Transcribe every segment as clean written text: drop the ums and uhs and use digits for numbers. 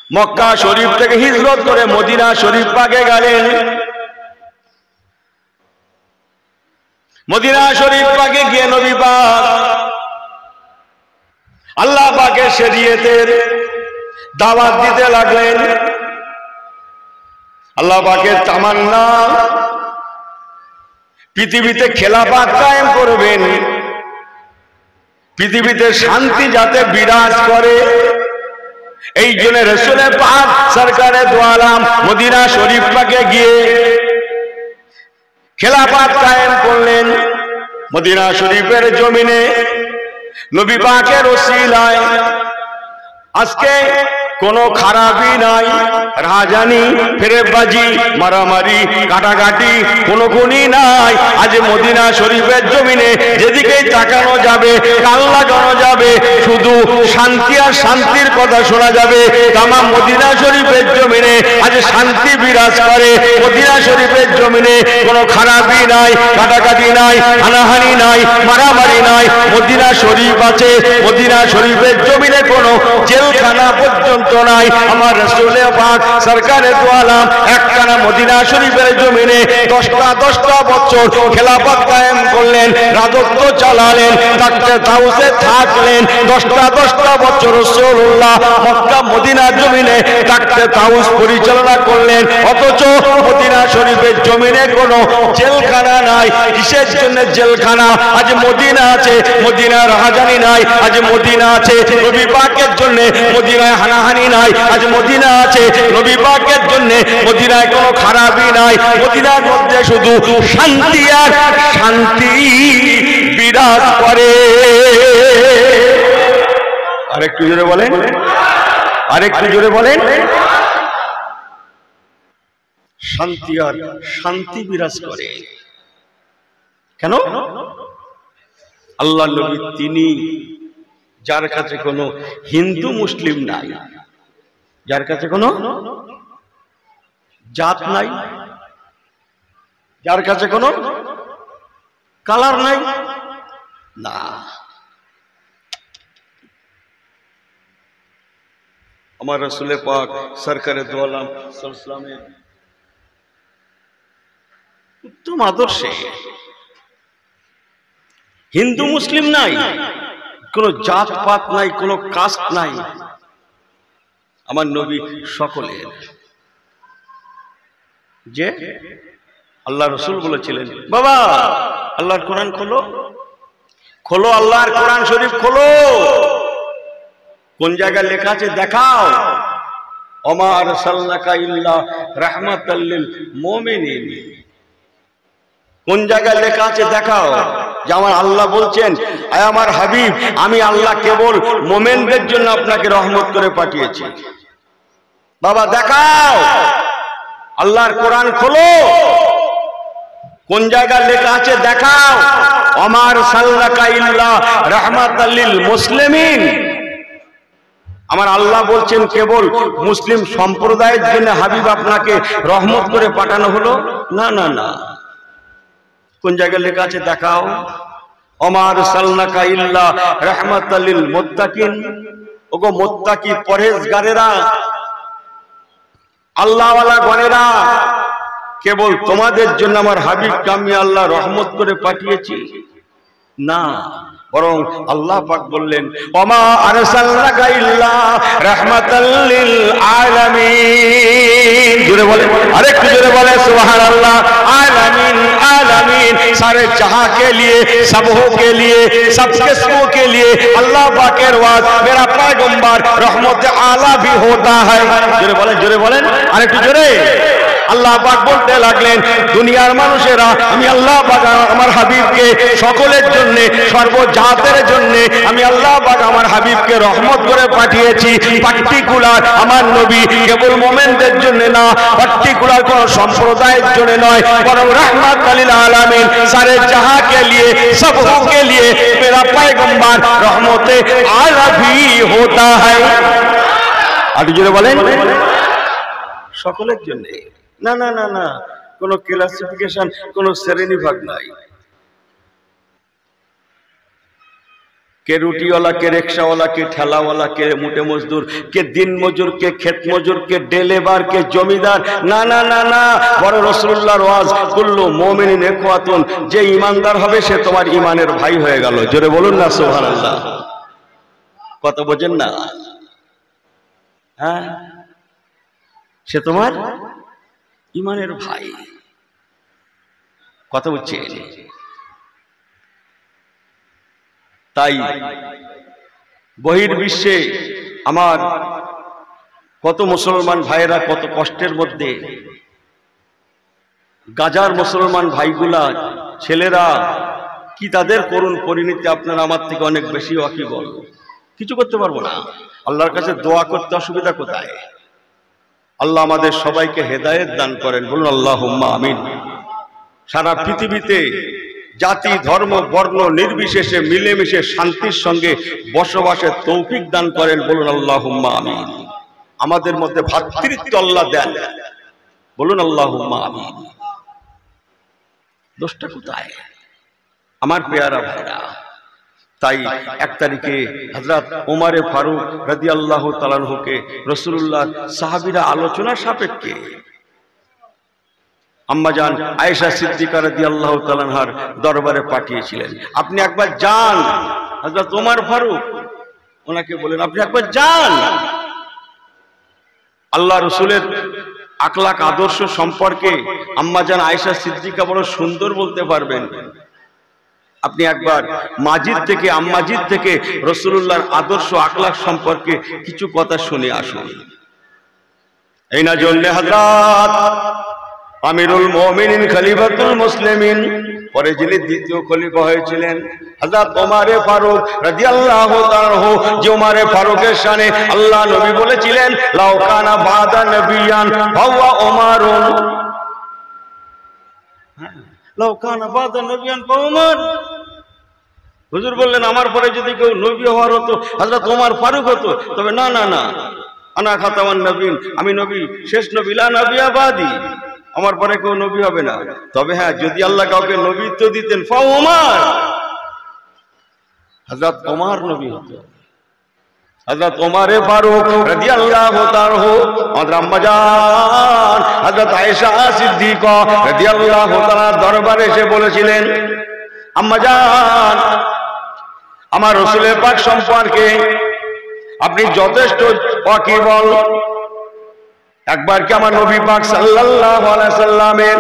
মক্কা শরীফ থেকে হিজরত করে মদিনা শরীফ পাকে গেলেন। মদিনা শরীফ পাকে গিয়ে নবী পাক আল্লাহ পাকের শরীয়তের দাওয়াত দিতে লাগলেন। আল্লাহ পাকের তামান্না পৃথিবীতে খেলাফত কায়েম করবেন, পৃথিবীতে শান্তি যাতে বিরাজ করে, এই জন্য রাসূল পাক সরকারে দু আলম মদিনা শরীফ পাকে গিয়ে খেলাফত কায়েম করলেন। মদিনা শরীফের জমিনে নবী পাকের ওসিলায় আজকে কোনো খারাপই নাই, রাজানি ফেরেববাজি মারামারি কাটাকাটি কোনো গুণই নাই। আজ মদিনা শরীফের জমিনে যেদিকেই তাকানো যাবে কান লাগানো যাবে, শুধু শান্তি আর শান্তির কথা শোনা যাবে। তামাম মদিনা শরীফের জমিনে আজ শান্তি বিরাজ করে। মদিনা শরীফের জমিনে কোনো খারাপই নাই, কাটাকাটি নাই, হানাহানি নাই, মারামারি নাই। মদিনা শরীফ আছে, মদিনা শরীফের জমিনে কোনো জেলখানা পর্যন্ত নাই। আমার রাসূল পাক সরকারে দু আলম একখানা মদিনা শরীফের জমিনে 10টা বছর খেলাফত কায়েম করলেন, রাজত্ব চালালেন, তাউসে থাকলেন। 10টা বছর রাসূলুল্লাহ মক্কা মদিনার জমিনে তাউস পরিচালনা করলেন। অথচ মদিনা শরীফের জমিনে কোনো জেলখানা নাই। কিসের জন্য জেলখানা? আজ মদিনা আছে, মদিনার রাজধানী নাই। আজ মদিনা আছে, নবী পাকের জন্য মদিনায় হানাহানি নাই। আজ মদিনা আছে, নবী পাকের জন্য মদিনায় কোনো খারাপই নাই। মদিনার মধ্যে শুধু শান্তি আর শান্তি বিরাজ করে। আরেকটু জোরে বলেন, আরেকটু জোরে বলেন। শান্তি আর শান্তি বিরাজ করে। কেন? আল্লাহ নবী তিনি যার কাছে কোনো হিন্দু মুসলিম নাই, যার কাছে কোনো জাত নাই, যার কাছে কোনো কালার নাই, না, আমার রাসূল পাক সরকারে দু আলম সাল্লাল্লাহু আলাইহি ওয়াসাল্লামের উত্তম আদর্শে হিন্দু মুসলিম নাই, কোনো জাত পাত নাই, কোনো কাস্ট নাই। আমার নবী সকলের। যে আল্লাহ রসুল বলেছিলেন, বাবা আল্লাহর কোরআন খোলো, খোলো আল্লাহর কোরআন শরীফ খোলো। কোন জায়গায় লেখা আছে দেখাও। ওমা আরসালনাকা ইল্লা রাহমাতাল লিল মুমিনিন। কোন জায়গায় লেখা আছে দেখাও। যে আমার আল্লাহ বলছেন, আয় আমার হাবিব, আমি আল্লাহ কেবল মুমিনদের জন্য আপনাকে রহমত করে পাঠিয়েছি। বাবা দেখাও, আল্লাহর কোরআন খোলো। কোন জায়গায় লেখা আছে দেখাও। ওমা আরসালনাকা ইল্লা রাহমাতাল লিল মুসলিমিন। আমার আল্লাহ বলছেন কেবল মুসলিম সম্প্রদায়ের জন্য হাবিব আপনাকে রহমত করে পাঠানো হলো? না না না। কোন জায়গায় লেখা আছে দেখাও। ওমা আরসালনাকা ইল্লা রাহমাতাল লিল মুত্তাকিন। ওগো মুত্তাকি পরহেজগারেরা, আল্লাহওয়ালা গণেরা, কেবল তোমাদের জন্য আমার হাবিবকে আমি আল্লাহ রহমত করে পাঠিয়েছি? না, বরং আল্লাহ পাক বললেন, ওমা আরসালনাকা ইল্লা রাহমাতাল লিল আলামিন। জোরে বলে, আরেকটু জোরে বলে সুবহানাল্লাহ। आलमीन आलमीन सारे जहां के लिए, सबों के लिए, सब किस्मों के लिए अल्लाह पाकेर वाद मेरा पैगंबर रहमत आला भी होता है। जोरे बोलें अरे একটু জোরে। আল্লাহ পাক বলতে লাগলেন, দুনিয়ার মানুষেরা আমি আল্লাহ পাক আমার হাবিবকে সকলের জন্য, সর্বজাতের জন্য আমি আল্লাহ পাক আমার হাবিবকে রহমত করে পাঠিয়েছি। পার্টিকুলার আমার নবী কেবল মুমিনদের জন্য না, পার্টিকুলার কোন সম্প্রদায়ের জন্য নয়, বরং रहमत लिल आलमीन सारे जहां के लिए, सबों के लिए मेरा पैगंबर रहमत आला भी होता है। আর জোরে বলেন, সকলের জন্য। না না না না, কোন ক্লাসিফিকেশন, কোন শ্রেণী ভাগ নাই। কে রুটিওয়ালা, কে রিক্সাওয়ালা, কে ঠেলাওয়ালা, কে মুটে মজদুর, কে দিন মজুর, কে ক্ষেত মজুর, কে ডেলেবার, কে জমিদার। না না না না, বড় রাসূলুল্লাহর ওয়াজ, কুল্লু মুমিনিন ইখওয়াতুন, যে ইমানদার হবে সে তোমার ইমানের ভাই হয়ে গেল। জোরে বলুন না সুবহানাল্লাহ। কথা বোঝেন না? হ্যাঁ, সে তোমার ইমানের ভাই। কথা বুঝছেন? তাই বহির্বিশ্বে আমার কত মুসলমান ভাইয়েরা কত কষ্টের মধ্যে, গাজার মুসলমান ভাইগুলা, ছেলেরা কি তাদের করুণ পরিণতি আপনারা আমার থেকে অনেক বেশি ওয়াকিবল। কিছু করতে পারবো না, আল্লাহর কাছে দোয়া করতে অসুবিধা কোথায়? আল্লাহ আমাদের সবাইকে হেদায়েত দান করেন, বলুন আল্লাহুম্মা আমিন। সারা পৃথিবীতে জাতি ধর্ম বর্ণ নির্বিশেষে মিলেমিশে শান্তির সঙ্গে বসবাসের তৌফিক দান করেন, বলুন আল্লাহুম্মা আমিন। আমাদের মধ্যে ভ্রাতৃত্ব আল্লাহ দেন, বলুন আল্লাহুম্মা আমিন। দোষটা কোথায় আমার পেয়ারা ভাইরা? তাই 1 তারিখে হযরত ওমরে ফারুক রাদিয়াল্লাহু তাআলা আনহুকে রাসূলুল্লাহ সাহাবীরা আলোচনা সাপেক্ষে আম্মাজান আয়েশা সিদ্দিকা রাদিয়াল্লাহু তাআলা আনহার দরবারে পাঠিয়েছিলেন। আপনি একবার যান, হযরত ওমর ফারুক ওনাকে বলেন আপনি একবার যান, আল্লাহ রাসূলের আখলাক আদর্শ সম্পর্কে আম্মাজান আয়েশা সিদ্দিকা বড় সুন্দর বলতে পারবেন। আপনি একবার আম্মাজিদ থেকে রাসূলুল্লাহর আদর্শ আখলাক সম্পর্কে কিছু কথা শুনে আসুন। এই না জন্য হযরত আমিরুল মুমিনিন খলিফাতুল মুসলিমিন, পরে যিনি দ্বিতীয় খলিফা হয়েছিলেন হযরত ওমরে ফারুক রাদিয়াল্লাহু তাআলা আনহু, যে ওমরে ফারুকের শানে আল্লাহ নবী বলেছিলেন লাউ কানা বাদা নবিয়ান ফাওয়া ওমরুন, লাউ কানা বাদা নবিয়ান ফাওয়া ওমর। হুজুর বললেন আমার পরে যদি কেউ নবী হওয়ার হতো হযরত ওমর ফারুক হতো। তবে না না না, আনা খাতামান নবীন, আমি নবী, শেষ নবী, লা নবিয়া বাদি, আমার পরে কেউ নবী হবে না। তবে হ্যাঁ, যদি আল্লাহ কাউকে নবীত্ব দিতেন ফাও ওমর, হযরত ওমর নবী হতো। হযরত ওমরে ফারুক রাদিয়াল্লাহু তাআলা আনহু আমাদের আম্মাজান হযরত আয়েশা সিদ্দিকা রাদিয়াল্লাহু তাআলা দরবারে এসে বলেছিলেন আম্মাজান আমার রাসূলের পাক সম্পর্কে আপনি যথেষ্ট ওয়াকিবল, একবার কি আমার নবী পাক সাল্লাল্লাহু আলাইহি সাল্লামের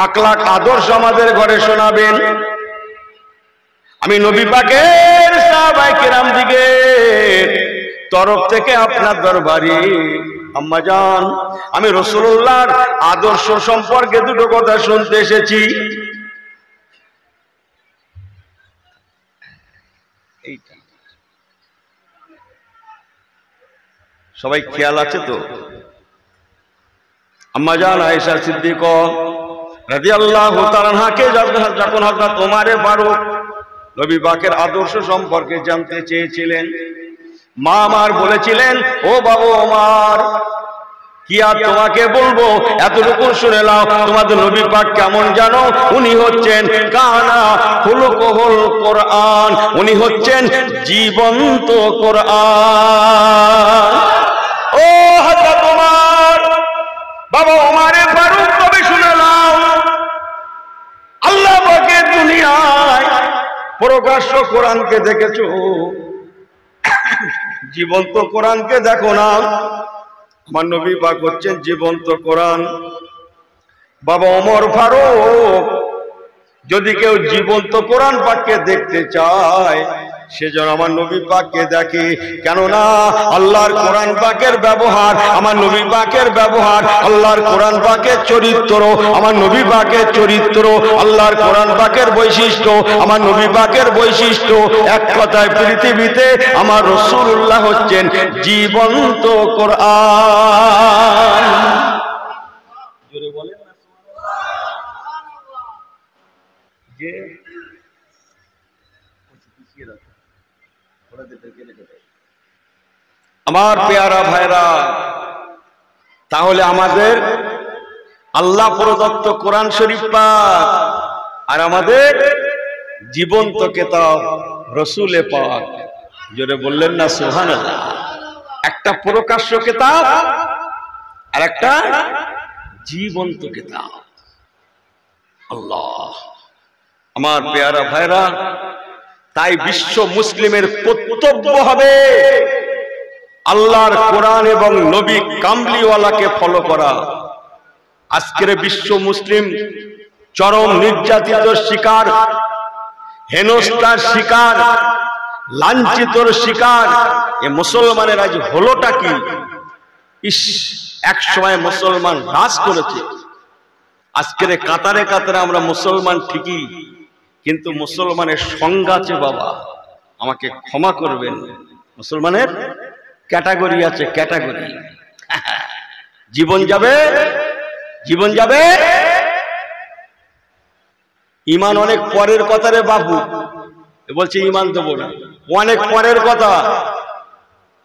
আখলাক আদর্শ আমাদের ঘরে শোনাবেন? আমি নবী পাকের সাহাবায়ে কেরাম দিগের তরফ থেকে আপনার দরবারে আম্মাজান আমি রাসূলুল্লাহর আদর্শ সম্পর্কে দুটো কথা শুনতে এসেছি। এইটা সবাই খেয়াল আছে তো? আম্মাজান আয়েশা সিদ্দিকা রাদিয়াল্লাহু তাআলা আনহাকে যখন হযরত ওমরে ফারুক নবী পাকের আদর্শ সম্পর্কে জানতে চেয়েছিলেন, মা আমার বলেছিলেন ও বাবা ওমর, কি আর তোমাকে বলবো, এতটুকু শুনে নাও, তোমাদের নবী পাক কেমন জানো? উনি হচ্ছেন কানা খুলুকুল কোরআন, উনি হচ্ছেন জীবন্ত কোরআন। ও হযরত ওমর, বাবা ওমরে ফারুক, তবে শুনে নাও, আল্লাহ পাকের দুনিয়ায় প্রকাশ্য কোরআনকে দেখেছো, জীবন্ত কোরআনকে দেখো না। আমার নবী পাক হচ্ছেন জীবন্ত কোরআন। বাবা ওমর ফারুক, যদি কেউ জীবন্ত কোরআন পাককে দেখতে চায় সেজন্য আমার নবী পাককে দেখে, কেননা আল্লাহর কোরআন পাকের ব্যবহার, আমার নবী পাকের ব্যবহার, আল্লাহর কোরআন পাকের চরিত্র, আমার নবী পাকের চরিত্র, আল্লাহর কোরআন পাকের বৈশিষ্ট্য, আমার নবী পাকের বৈশিষ্ট্য, এক কথায় পৃথিবীতে আমার রাসূলুল্লাহ হচ্ছেন জীবন্ত কোরআন। জোরে বলেন না যে আমার পেয়ারা ভাইরা, তাহলে আমাদের আল্লাহ প্রদত্ত কোরআন শরীফ পাক আর আমাদের জীবন্ত কিতাব রসুলে পাক, জোরে বললেন না সুবহানাল্লাহ। একটা প্রকাশ্য কিতাব আর একটা জীবন্ত কিতাব। আল্লাহ, আমার পেয়ারা ভাইরা, তাই বিশ্ব মুসলিমের কর্তব্য হবে আল্লাহর কোরআন এবং নবী কামলিওয়ালাকে ফলো করা। আজকের বিশ্ব মুসলিম চরম নির্যাতিত শিকার, হেনস্থার শিকার, লাঞ্ছিতর শিকার। এ মুসলমানের আজ হলোটা কি? ইস, এক সময় মুসলমান রাজ করেছে, আজকের কাতারে কাতারে আমরা মুসলমান ঠিকই, কিন্তু মুসলমানের সংজ্ঞা আছে বাবা, আমাকে ক্ষমা করবেন, মুসলমানের ক্যাটাগরি আছে, ক্যাটাগরি। জীবন যাবে, জীবন যাবে। ইমান অনেক পরের কথা রে বাবু, বলছে ইমান দেবো না, অনেক পরের কথা,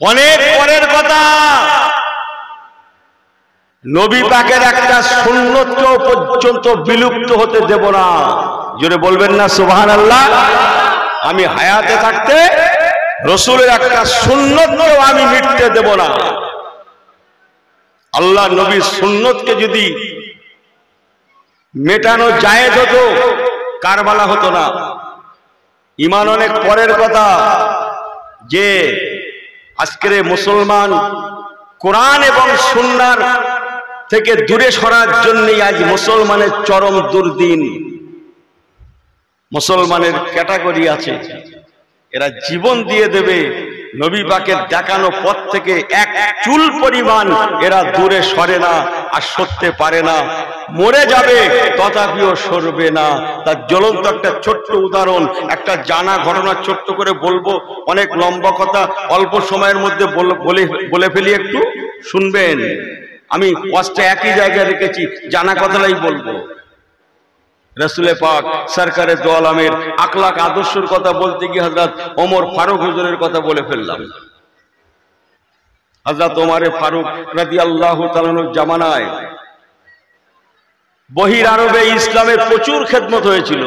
অনেক পরের কথা। নবী পাকের একটা সুন্নতকেও পর্যন্ত বিলুপ্ত হতে দেব না। জোরে বলবেন না সুবহানাল্লাহ। আমি হায়াতে থাকতে রসুলের একটা সুন্নতকেও আমি মিটতে দেব না। আল্লাহ নবীর সুন্নতকে যদি মেটানো জায়েজ হতো, কারবালা হতো না। ইমান অনেক পরের কথা। যে আজকের মুসলমান কোরআন এবং সুন্নাহর থেকে দূরে সরার জন্যই আজ মুসলমানের চরম দুর্দিন। মুসলমানের ক্যাটাগরি আছে, এরা জীবন দিয়ে দেবে, নবী পাকের দেখানো পথ থেকে এক চুল পরিমাণ এরা দূরে সরে না, আর সরতে পারে না। মরে যাবে তথাপিও সরবে না। তার জ্বলন্ত একটা ছোট্ট উদাহরণ, একটা জানা ঘটনা ছোট্ট করে বলবো, অনেক লম্বা কথা অল্প সময়ের মধ্যে বলে ফেলি, একটু শুনবেন। আমি ওয়াজটা একই জায়গায় রেখেছি, জানা কথাটাই বলবো। রসুলে পাক সরকারে দো আলমের আখলাক আদর্শের কথা বলতে গিয়ে হযরত ওমর ফারুক হুজুরের কথা বলে ফেললাম। হযরত ওমর ফারুক রাদিয়াল্লাহু তাআলার জামানায় বহির আরবে ইসলামের প্রচুর খেদমত হয়েছিল।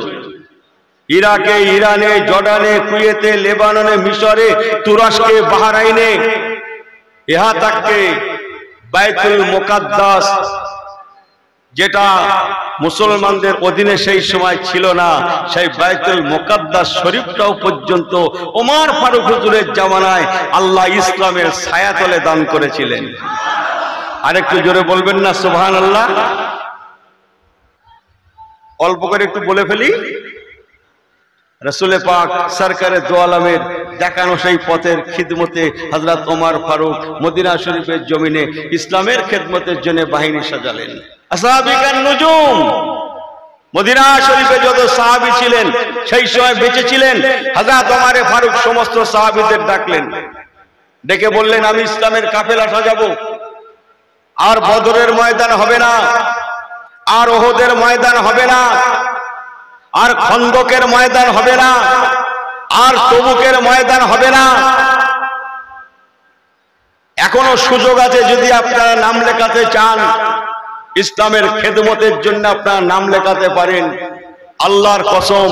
ইরাকে, ইরানে, জর্ডানে, কুয়েতে, লেবাননে, মিশরে, তুরস্কে, বাহরাইনে, ইহা তাকে বাইতুল মুকাদ্দাস, যেটা মুসলমানদের অধীনে সেই সময় ছিল না, সেই বাইতুল মুকাদ্দাস শরীফটাও পর্যন্ত ওমর ফারুক হুজুরের জামানায় আল্লাহ ইসলামের ছায়াতলে দান করেছিলেন। আরেকটু জোরে বলবেন না সুবহানাল্লাহ। অল্প করে একটু বলে ফেলি। রসুলে পাক সরকারে দো আলমের দেখানো সেই পথের খিদমতে হযরত ওমর ফারুক মদিনা শরীফের জমিনে ইসলামের খেদমতের জন্য বাহিনী সাজালেন। আসহাবিকান নুজুম, মদিনা শরীফে যত সাহাবী ছিলেন সেই সময় বেঁচে ছিলেন, হযরত ওমর ফারুক সমস্ত সাহাবীদের ডাকলেন, ডেকে বললেন, আমি ইসলামের কাফেলা সাজাবো। আর বদরের ময়দান হবে না, আর ওহদের ময়দান হবে না, আর খন্দকের ময়দান হবে না, আর তবুকের ময়দান হবে না। এখনো সুযোগ আছে, যদি আপনারা নাম লেখাতে চান, ইসলামের খেদমতের জন্য আপনারা নাম লেখাতে পারেন। আল্লাহর কসম,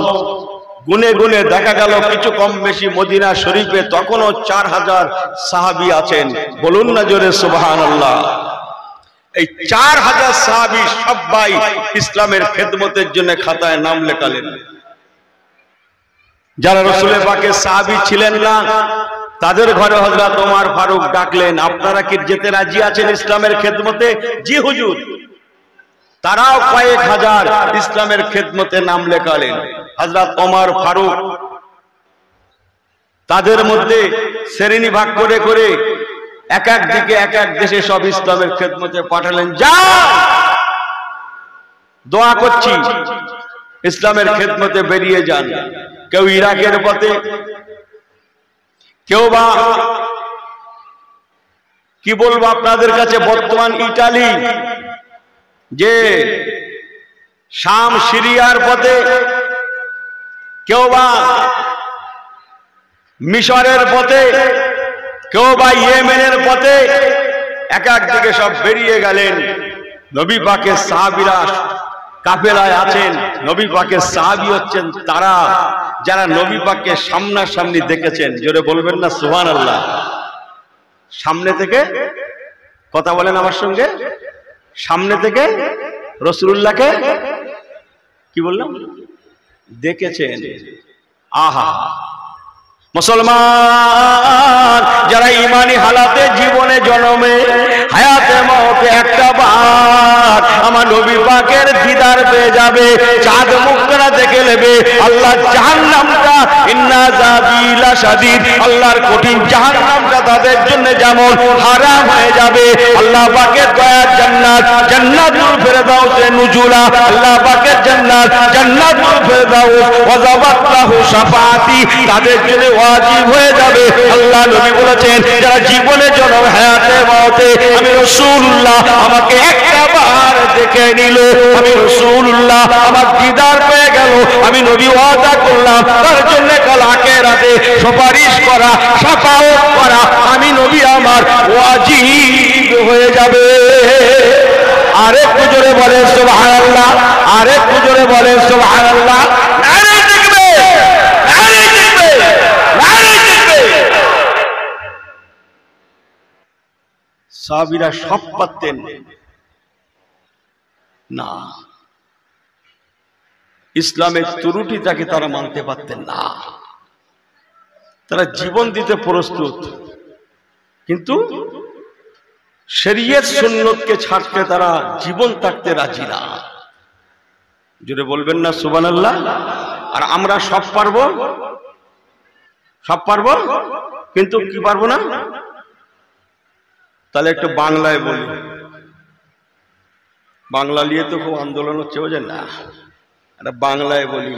গুনে গুনে দেখা গেল কিছু কম বেশি মদিনা শরীফে তখনও 4000 সাহাবী আছেন। বলুন না জোরে সুবহানাল্লাহ। এই 4000 সাহাবী সবাই ইসলামের খেদমতের জন্য খাতায় নাম লেখালেন। যারা রাসূলের পাকের সাহাবী ছিলেন না, তাদের ঘরে হযরত ওমর ফারুক ডাকলেন, আপনারা কি যেতে রাজি আছেন ইসলামের খেদমতে? জি হুজুর। তারাও কয়েক হাজার ইসলামের খেদমতে নাম লেখালেন। হযরত ওমর ফারুক তাদের মধ্যে শ্রেণী ভাগ করে করে এক এক দিকে এক এক দেশে সব ইসলামের খেদমতে পাঠালেন। যা, দোয়া করছি ইসলামের খেদমতে বেরিয়ে যান। কেউ ইরাকের পথে, কেউ বা কি বলবো আপনাদের কাছে, বর্তমান ইটালি, যে শাম সিরিয়ার পথে, কেউ বা মিশরের পথে, কেউ বা ইয়েমেনের পথে, এক এক দিকে সব বেরিয়ে গেলেন। নবী পাকের সাহাবীরা কাফেলায় আছেন, নবী পাকের সাহাবী হচ্ছেন তারা যারা নবী পাককে সামনাসামনি দেখেছেন। জোরে বলবেন না সুবহানাল্লাহ। সামনে থেকে কথা বলেন আমার সঙ্গে, সামনে থেকে রাসূলুল্লাহকে কি বললাম দেখেছেন। আহা মুসলমান যারা ইমানি হালাতে জীবনে জন্মে হায়াতে মওতে একটা বার আমার নবী পাকের দিদার পেয়ে যাবে, চাঁদ মুখটা দেখে নেবে। আল্লাহ জাহান্নামটা ইন্না যাবিলা শাদীদ, আল্লাহর কঠিন জাহান্নামটা তাদের জন্য যেমন হারাম হয়ে যাবে। আল্লাহ পাকের দয়ার জান্নাত জান্নাতুল ফেরদাউসে নুজুলা, আল্লাহ পাকের জান্নাত জান্নাতুল ফেরদাউস ওয়াজাবাত লাহু শাফাআতি তাদের জন্য ওয়াজিব হয়ে যাবে। আল্লাহ নবী বলেছেন যারা জীবনে জন্ম হায়াতে মওতে আমি রাসূলুল্লাহ আমাকে একটা বার দেখে নিল, আমি রাসূলুল্লাহ আমার দিদার পেয়ে গেল, আমি নবী ওয়াদা করলাম তার জন্য কাল আখিরাতে সুপারিশ করা শাফাআত করা আমি নবী আমার ওয়াজিব হয়ে যাবে। আরেকটু জোরে বলেন সুবহানাল্লাহ, আরেকটু জোরে বলেন সুবহানাল্লাহ। সাহাবীরা সব পারতেন না, ইসলামের ত্রুটিটাকে তারা মানতে পারতেন না, তারা জীবন দিতে প্রস্তুত, কিন্তু শরীয়ত সুন্নতকে ছাড়তে তারা জীবন থাকতে রাজি না। জোরে বলবেন না সুবহানাল্লাহ। আর আমরা সব পারবো, সব পারবো, কিন্তু কি পারবো না। তাহলে একটু বাংলায় বলি, বাংলা নিয়ে তো খুব আন্দোলন হচ্ছে বোঝেন না, এটা বাংলায় বলি।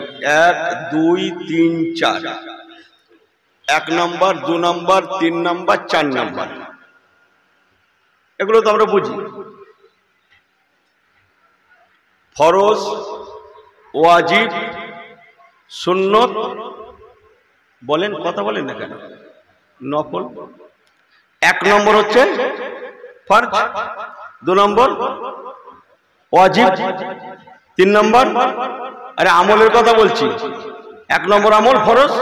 1 2 3 4, 1 নম্বর 2 নম্বর 3 নম্বর 4 নম্বর, এগুলো তো আমরা বুঝি। ফরজ, ওয়াজিব, সুন্নত বলেন, কথা বলেন না কেন, নফল। 1 নম্বর হচ্ছে ফরজ, 2 নম্বর ওয়াজিব, 3 নম্বর আরে আমলের কথা বলছি। 1 নম্বর আমল ফরজ,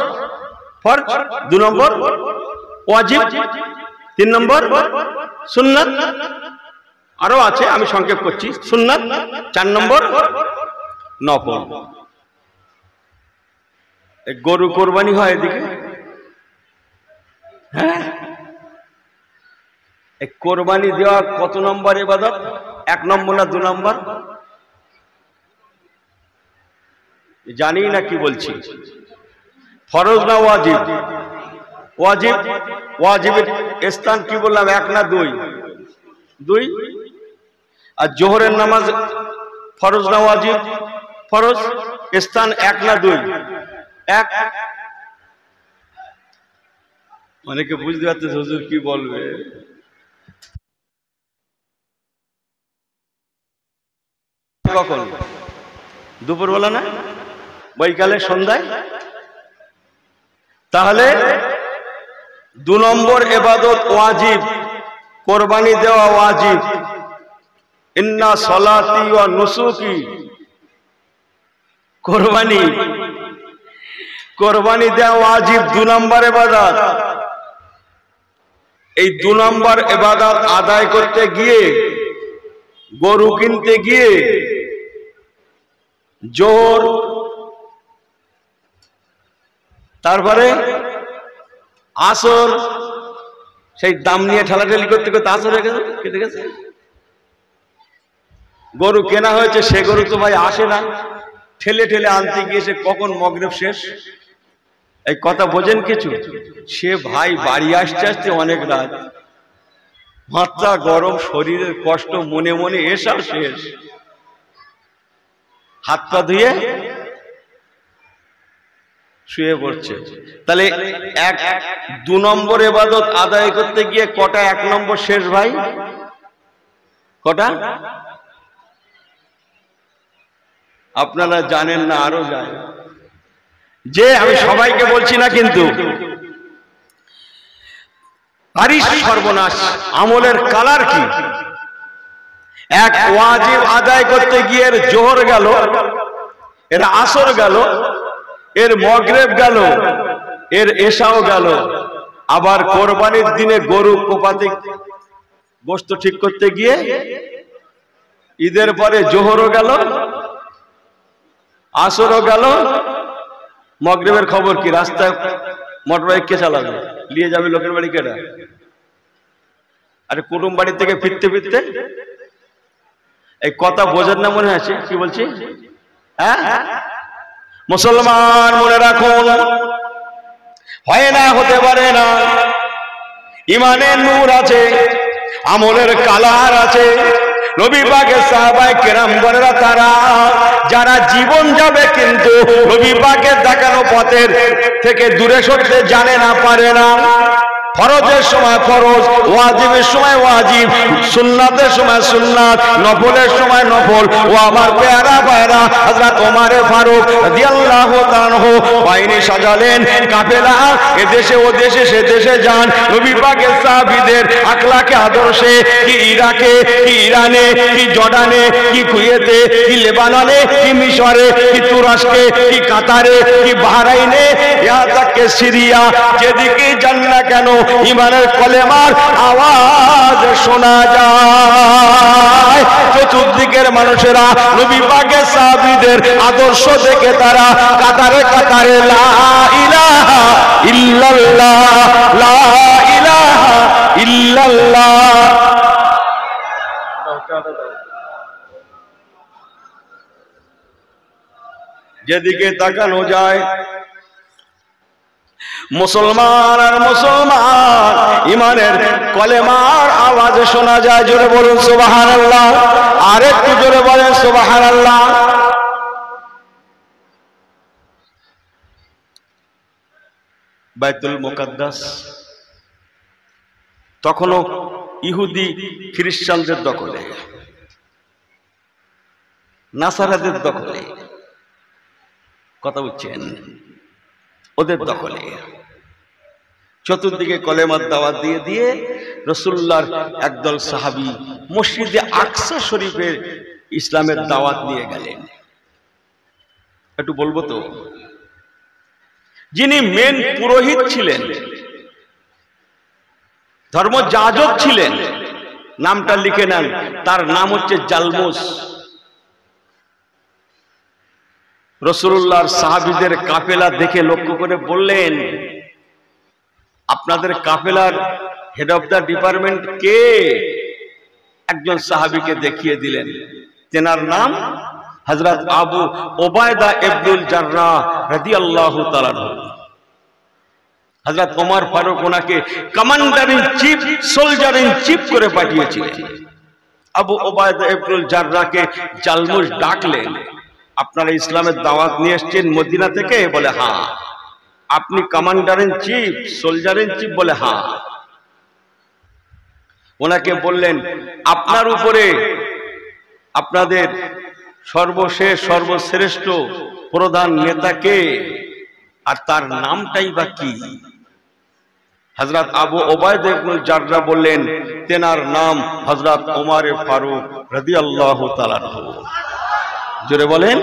ফরজ, 2 নম্বর ওয়াজিব, 3 নম্বর সুন্নাত, আরো আছে আমি সংক্ষেপ করছি, সুন্নাত, 4 নম্বর নফল। গরু কোরবানি হয় এদিকে, হ্যাঁ, কোরবানি দেওয়া কত নম্বর ইবাদত? 1 নম্বর না 2 নম্বর? জানি না কি বলছি। ফরজ না ওয়াজিব? ওয়াজিব। ওয়াজিবের স্থান কি বললাম, 1 না 2? 2। আর জোহরের নামাজ ফরজ না ওয়াজিব? ফরজ। স্থান 1 না 2? 1। অনেকে বুঝতে পারতেছে হুজুর কি বলবে। কখন? দুপুরবেলা না বৈকালে, সন্ধ্যায়? তাহলে 2 নম্বর ইবাদত ওয়াজিব, কোরবানি দেওয়া ওয়াজিব। ইন্না সলাতি ওয়া নুসুকি, কোরবানি দেওয়া ওয়াজিব, 2 নম্বর ইবাদত। এই 2 নম্বর ইবাদত আদায় করতে গিয়ে, গরু কিনতে গিয়ে জোর, তারপরে আসর, সেই দাম নিয়ে ঠেলাঠেলি করতে করতে আসর হয়ে গেছে, কেটে গেছে। গরু কেনা হয়েছে, সে গরু তো ভাই আসে না, ঠেলে ঠেলে আনতে গিয়ে সে কখন মগরিব শেষ। এই কথা বোঝেন কিছু? সে ভাই বাড়ি আসতে আসতে অনেক রাত, মাথা গরম, শরীরের কষ্ট, মনে মনে এসব শেষ। হাত পা ধুয়ে শুয়ে পড়ছে। তাহলে 2 নম্বর ইবাদত আদায় করতে গিয়ে কটা 1 নম্বর শেষ ভাই? কটা? আপনারা জানেন না, আরো জানেন। যে আমি সবাইকে বলছি না, কিন্তু আরিশ সর্বনাশ, আমলের কালার কি? এক ওয়াজিব আদায় করতে গিয়ে এর জোহর গেল, এর আসর গেল, এর মাগরিব গেল, এর এশাও গেল। আবার কোরবানির দিনে গরু কোপাতে গোশত ঠিক করতে গিয়ে ঈদের পরে জোহরও গেল, আসরও গেল, মাগরিবের খবর কি? রাস্তায় মোটরবাইক কে চালাবে? নিয়ে যাবে লোকের বাড়ি কেডা? আরে কুটুম বাড়ি থেকে ফিরতে ফিরতে এই কথা বোঝেন না মনে আছে? কি বলছি? হ্যাঁ, মুসলমান মনে রাখুন, হয় না, হতে পারে না। ইমানের নূর আছে, আমলের কালার আছে। নবী পাকের সাহাবায়ে কেরামগণেরা তারা যারা জীবন যাবে কিন্তু নবী পাকের দেখানো পথের থেকে দূরে সরতে জানে না, পারে না। ফরজের সময় ফরজ, ওয়াজিবের সময় ওয়াজিব, সুন্নাতের সময় সুন্নাত, নফলের সময় নফল। ও আমার পেয়ারা পেয়ারা হযরত ওমর ফারুক রাদিয়াল্লাহু তাআলা আনহু বাহিনী সাজালেন, কাফেলা এদেশে ও দেশে সে দেশে যান। নবী পাকের সাহাবীদের আখলাকে আদর্শে কি ইরাকে, কি ইরানে, কি জর্ডানে, কি কুয়েতে, কি লেবাননে, কি মিশরে, কি তুরস্কে, কি কাতারে, কি বাহরাইনে, ইয়া তাকে সিরিয়া, যেদিকে যান না কেন ইমানের কলেমার আওয়াজ শোনা যায়। চতুর্দিকের মানুষেরা নবী পাকের সাহাবীদের আদর্শ দেখে তারা কাতারে কাতারে লা ইলাহা ইল্লাল্লাহ, লা ইলাহা ইল্লাল্লাহ। যেদিকে তাকানো যায় মুসলমান আর মুসলমান, ইমানের কলেমার আওয়াজ শোনা যায়। জোরে বলুন সুবহানাল্লাহ, আর একটু জোরে বলেন সুবহানাল্লাহ। বাইতুল মুকাদ্দাস তখনও ইহুদি খ্রিস্টানদের দখলে, নাসারাদের দখলে, কথা বুঝছেন, ওদের দখলে। চতুর্দিকে কলেমার দাওয়াত দিয়ে দিয়ে রাসূলুল্লাহর একদল সাহাবী মসজিদে আকসা শরীফে ইসলামের দাওয়াত নিয়ে গেলেন। একটু বলবো তো, যিনি মেন পুরোহিত ছিলেন, ধর্মযাজক ছিলেন, নামটা লিখে নেন, তার নাম হচ্ছে জালমুস। রাসূলুল্লাহর সাহাবীদের কাফেলা দেখে লক্ষ্য করে বললেন, আপনাদের কাফেলার হেড অফ দ্য ডিপার্টমেন্ট কে? একজন সাহাবীকে দেখিয়ে দিলেন, তেনার নাম হযরত আবু ওবায়দা ইবনুল জাররাহ রাদিয়াল্লাহু তাআলা। হযরত ওমর ফারুক ওনাকে commander in chief, soldier in chief করে পাঠিয়েছিলেন। আবু ওবায়দা ইবনুল জাররাহকে জালমুস ডাকলেন, আপনারা ইসলামের দাওয়াত নিয়ে এসেছেন মদিনা থেকে? বলে হ্যাঁ। আপনি commander in chief, soldier in chief? বলে হ্যাঁ। ওনাকে বললেন, আপনার উপরে আপনাদের সর্বশেষ সর্বশ্রেষ্ঠ প্রধান নেতা কে, আর তার নামটাই বা কি? হযরত আবু ওবায়দা ইবনুল জাররাহ বললেন, তেনার নাম হযরত ওমর ফারুক রাদিয়াল্লাহু তাআলা আনহু। জোরে বলেন।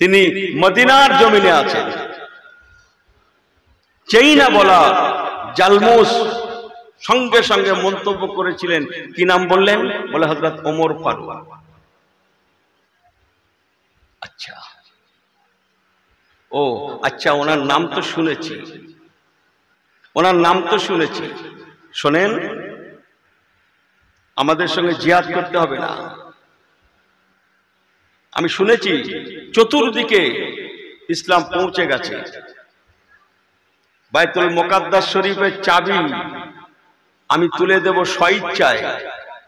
তিনি মদিনার জমিনে আছেন। চেইনা বলা জালমুস সঙ্গে সঙ্গে মন্তব্য করেছিলেন, কি নাম বললেন? বলে হযরত ওমর ফারুক। আচ্ছা, ও আচ্ছা, ওনার নাম তো শুনেছি, ওনার নাম তো শুনেছি। শোনেন, আমাদের সঙ্গে জিহাদ করতে হবে না। আমি শুনেছি চতুর্দিকে ইসলাম পৌঁছে গেছে। বাইতুল মুকাদ্দাস শরীফের চাবি আমি তুলে দেব স্বইচ্ছায়,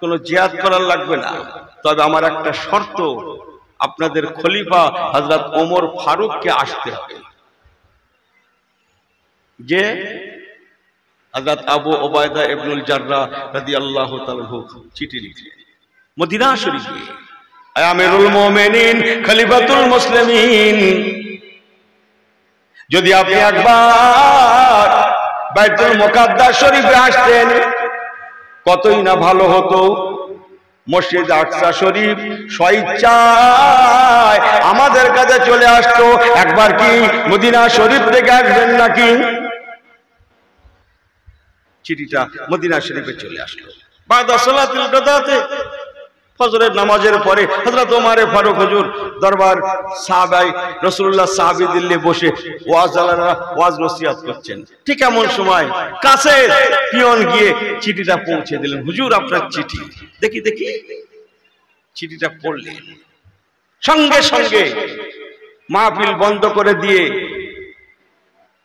কোনো জিহাদ করার লাগবে না। তবে আমার একটা শর্ত, আপনাদের খলিফা হযরত ওমর ফারুককে আসতে হবে। যে হযরত আবু ওবায়দা ইবনুল জাররাহ রাদিয়াল্লাহু তাআলা চিঠি লিখলেন মদিনা শরীফে, আমিরুল মুমিনিন খলিফাতুল মুসলিমিন, যদি আপনি একবার বাইতুল মুকাদ্দাস শরীফে আসতেন, কতই না ভালো হতো মসজিদ আকসা শরীফ স্বেচ্ছায় আমাদের কাছে চলে আসতো। একবার কি মদিনা শরীফ থেকে আসবেন নাকি? চিঠিটা মদিনা শরীফে চলে আসলো। বাদা সালাতুল গাদাতে ফজরের নামাজের পরে হযরত ওমর ফারুক হুজুর দরবার সাহাবায়ে রাসূলুল্লাহ সাহাবী দিল্লি বসে ওয়াজ নসিহত করছেন। ঠিক এমন সময় কাছে পিয়ন গিয়ে চিঠিটা পৌঁছে দিলেন। হুজুর আপনার চিঠি। দেখি দেখি। চিঠিটা পড়লেন। সঙ্গে সঙ্গে মাহফিল বন্ধ করে দিয়ে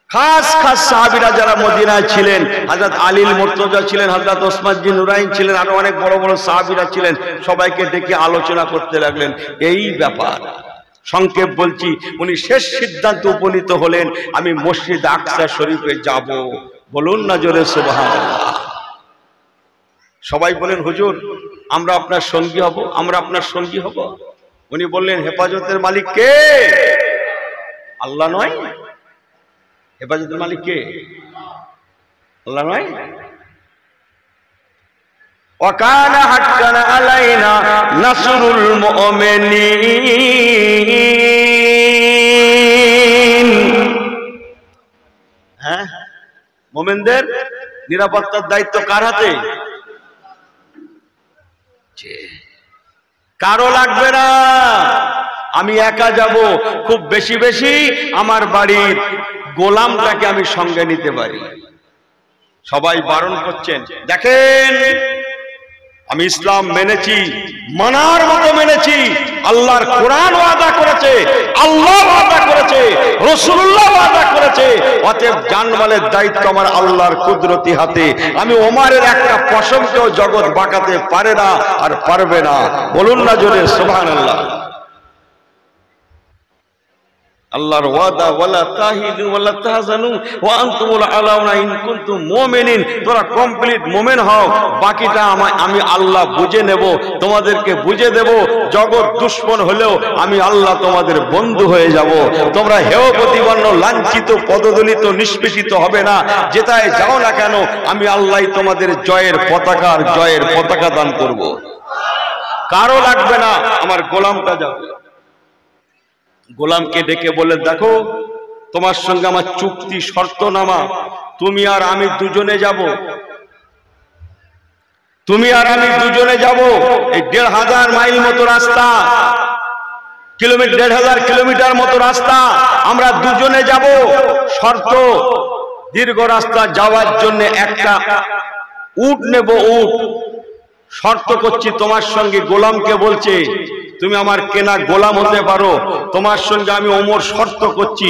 খাস খাস সাহাবীরা যারা মদিনায় ছিলেন, হযরত আলীল মুর্তজা ছিলেন, হযরত ওসমান বিন নুরাইন ছিলেন, আরো অনেক বড় বড় সাহাবীরা ছিলেন, সবাইকে ডেকে আলোচনা করতে লাগলেন এই ব্যাপার। সংক্ষেপ বলছি, উনি শেষ সিদ্ধান্ত উপনীত হলেন আমি মসজিদ আকসা শরীফে যাব। বলুন না জোরে সুবহানাল্লাহ। সবাই বলেন হুজুর আমরা আপনার সঙ্গী হব, আমরা আপনার সঙ্গী হব। উনি বললেন হেফাজতের মালিক কে? আল্লাহ নয়? হেফাজতের মালিক কে? আল্লাহ নয়? ওয়াকানা হাক্কান আলাইনা নাসরুল মুমিনিন। হ্যাঁ, মুমিনদের নিরাপত্তার দায়িত্ব কার হাতে? কারো লাগবে না, আমি একা যাব। খুব বেশি বেশি আমার বাড়ির গোলামটাকে আমি সঙ্গে নিতে পারি। সবাই বারণ করছেন। দেখেন আমি ইসলাম মেনেছি, মানার মতো মেনেছি। আল্লাহর কোরআন ওয়াদা করেছে, আল্লাহ ওয়াদা করেছে, রাসূলুল্লাহ ওয়াদা করেছে। অতএব জানমালের দায়িত্ব আমার আল্লাহর কুদরতি হাতে। আমি ওমরের একটা পশমকেও জগৎ বাঁকাতে পারে না আর পারবে না। বলুন না জোরে সুবহানাল্লাহ। আল্লাহর ওয়াদা ওয়ালা তাহিনু ওয়ালা তাহজানু ওয়া আনতুমুল আলাউনা ইন কুনতুম মুমিনিন। তোমরা কমপ্লিট মুমিন হও, বাকিটা আমি আল্লাহ বুঝে নেব, তোমাদেরকে বুঝে দেব। জগৎ দুশমন হলেও আমি আল্লাহ তোমাদের বন্ধু হয়ে যাব। তোমরা হেয় প্রতিপন্ন, লাঞ্ছিত, পদদলিত, নিষ্পেষিত হবে না। যেটায় যাও না কেন আমি আল্লাহই তোমাদের জয়ের পতাকা আর জয়ের পতাকা দান করব। কারো লাগবে না, আমার গোলামটা যাবে। গোলামকে ডেকে বলে দেখো তোমার সঙ্গে আমার চুক্তি শর্তনামা, তুমি আর আমি দুজনে যাব। তুমি আর আমি দুজনে যাব। এই ১,৫০০ মাইল মতো রাস্তা, ১,৫০০ কিলোমিটার মতো রাস্তা আমরা দুজনে যাব। শর্ত, দীর্ঘ রাস্তা যাওয়ার জন্য একটা উট নেব, উট। শর্ত করছি তোমার সঙ্গে, গোলামকে বলছে তুমি আমার কেনা গোলাম হতে পারো। তোমার সঙ্গে আমি ওমর শর্ত করছি,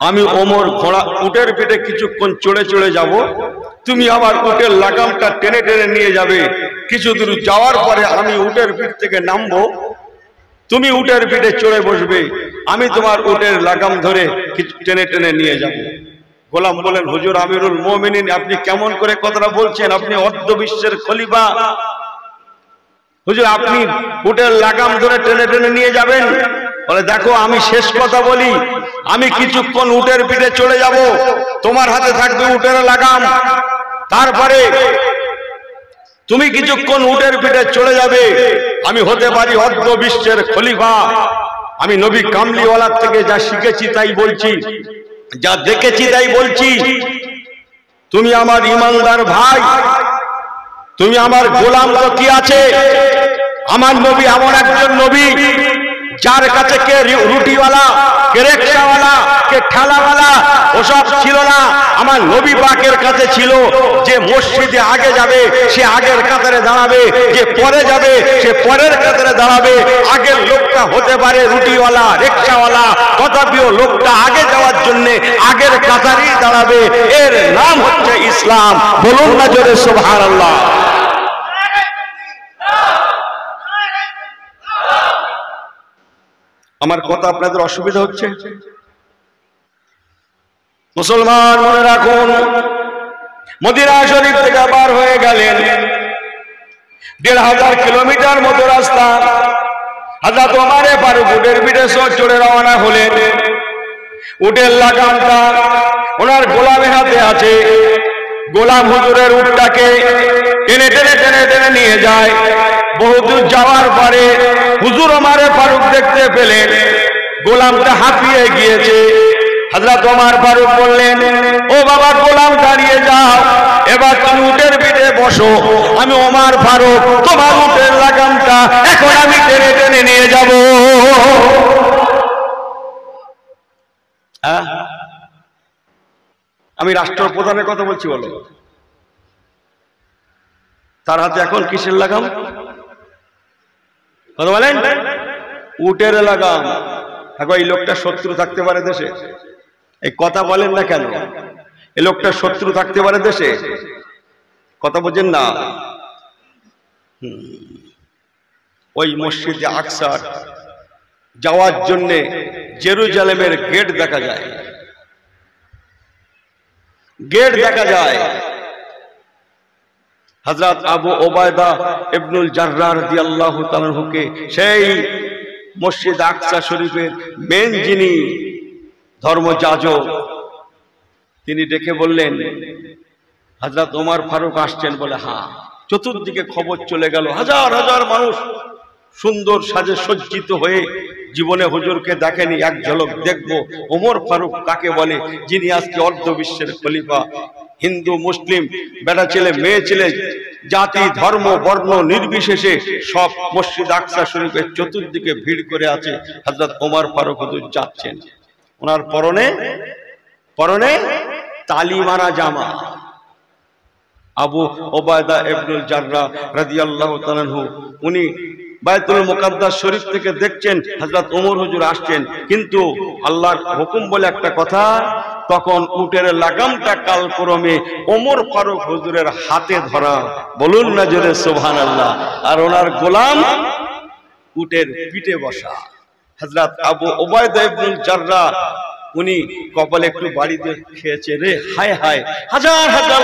আমি ওমর ঘোড়া উটের পিঠে কিছুক্ষণ চড়ে চড়ে যাব। তুমি আমার উটের লাগামটা টেনে টেনে নিয়ে যাবে। কিছু দূর যাওয়ার পরে আমি উটের পিঠ থেকে নামবো, তুমি উটের পিঠে চড়ে বসবে, আমি তোমার উটের লাগাম ধরে টেনে টেনে নিয়ে যাব। গোলাম বলেন হুজুর আমিরুল মুমিনিন আপনি কেমন করে কথাটা বলছেন? আপনি অর্ধ বিশ্বের খলিফা। হুজুর আপনি উটের লাগাম ধরে টেনে টেনে নিয়ে যাবেন? বলে দেখো আমি শেষ কথা বলি, আমি কিছুক্ষণ উটের পিঠে চলে যাব, তোমার হাতে থাকবে উটের লাগাম। তারপরে তুমি কিছুক্ষণ উটের পিঠে চলে যাবে। আমি হতে পারি অর্ধ বিশ্বের খলিফা। আমি নবী কামলিওয়ালার থেকে যা শিখেছি তাই বলছি, যা দেখেছি তাই বলছি। তুমি আমার ইমানদার ভাই, তুমি আমার গোলাম। তো কি আছে, আমার নবী এমন একজন নবী যার কাছে কে রুটিওয়ালা, কে রিকশাওয়ালা, কে ঠেলাওয়ালা ওসব ছিল না। আমার নবী পাকের কাছে ছিল যে মসজিদে আগে যাবে সে আগের কাতারে দাঁড়াবে, যে পরে যাবে সে পরের কাতারে দাঁড়াবে। আগের লোকটা হতে পারে রুটিওয়ালা, রিকশাওয়ালা, তথাপিও লোকটা আগে যাওয়ার জন্য আগের কাতারেই দাঁড়াবে। এর নাম হচ্ছে ইসলাম। বলুন না জোরে সুবহানাল্লাহ। আমার কথা আপনাদের অসুবিধা হচ্ছে? মুসলমান মনে রাখুন, মদিনা শরীফ থেকে বার হয়ে গেলেন, ১,৫০০ কিলোমিটার মতো রাস্তা। হযরত ওমর ফারুক উটের পিঠে চড়ে রওনা হলেন। উটের লাগামটা ওনার গোলামের হাতে আছে। গোলাম হুজুরের উটটাকে টেনে টেনে টেনে টেনে নিয়ে যায়। বহুদূর যাওয়ার পরে হুজুর ওমর ফারুক দেখতে পেলেন গোলামটা হাঁপিয়ে গিয়েছে। হযরত ওমর ফারুক বললেন, ও বাবা গোলাম দাঁড়িয়ে যাও, এবার তুমি উটের পিঠে বসো, আমি ওমর ফারুক তোমার উটের লাগামটা এখন আমি টেনে টেনে নিয়ে যাব। আমি রাষ্ট্রপ্রধানের কথা বলছি, বলো তার হাতে এখন কিসের লাগাম? কথা বলেন, উটের লাগাম। এখন এই লোকটা শত্রু থাকতে পারে দেশে? এই কথা বলেন না কেন? এই লোকটা শত্রু থাকতে পারে দেশে? কথা বোঝেন না? ওই মসজিদে আকসার যাওয়ার জন্য জেরুজালেমের গেট দেখা যায়, গেট দেখা যায়। হযরত আবু ওবায়দা ইবনুল জাররাহ রাদিয়াল্লাহু তাআলা আনহুকে, সেই মসজিদ আকসা শরীফের মেন যিনি ধর্মযাজক, তিনি ডেকে বললেন, হযরত ওমর ফারুক আসছেন? বলে হ্যাঁ। চতুর্দিকে খবর চলে গেল, হাজার হাজার মানুষ সুন্দর সাজে সজ্জিত হয়ে, জীবনে হুজুরকে দেখেনি, এক ঝলক দেখবো ওমর ফারুক কাকে বলে, যিনি আজকে অর্ধ বিশ্বের খলিফা। হিন্দু মুসলিম, বেটা ছেলে মেয়ে ছেলে, জাতি ধর্ম বর্ণ নির্বিশেষে সব মসজিদ আকসা শরীফের চতুর্দিকে ভিড় করে আছে। হযরত ওমর ফারুক হুজুর যাচ্ছেন, ওনার পরনে পরনে তালি মারা জামা। আবু ওবায়দা ইবনুল জাররাহ রাদিয়াল্লাহু তাআলা আনহু উনি বাইতুল মুকাদ্দাস শরীফ থেকে দেখছেন হযরত ওমর হুজুর আসছেন, কিন্তু আল্লাহর হুকুম বলে একটা কথা, তখন উটের লাগামটা কালক্রমে ওমর ফারুক হুজুরের হাতে ধরা। বলুন না জোরে সুবহানাল্লাহ। আর ওনার গোলাম উটের পিঠে বসা। হযরত আবু ওবায়দা ইবনুল জাররাহ উনি কপালে একটু বাড়িতে খেয়েছে রে, হায় হায়, হাজার হাজার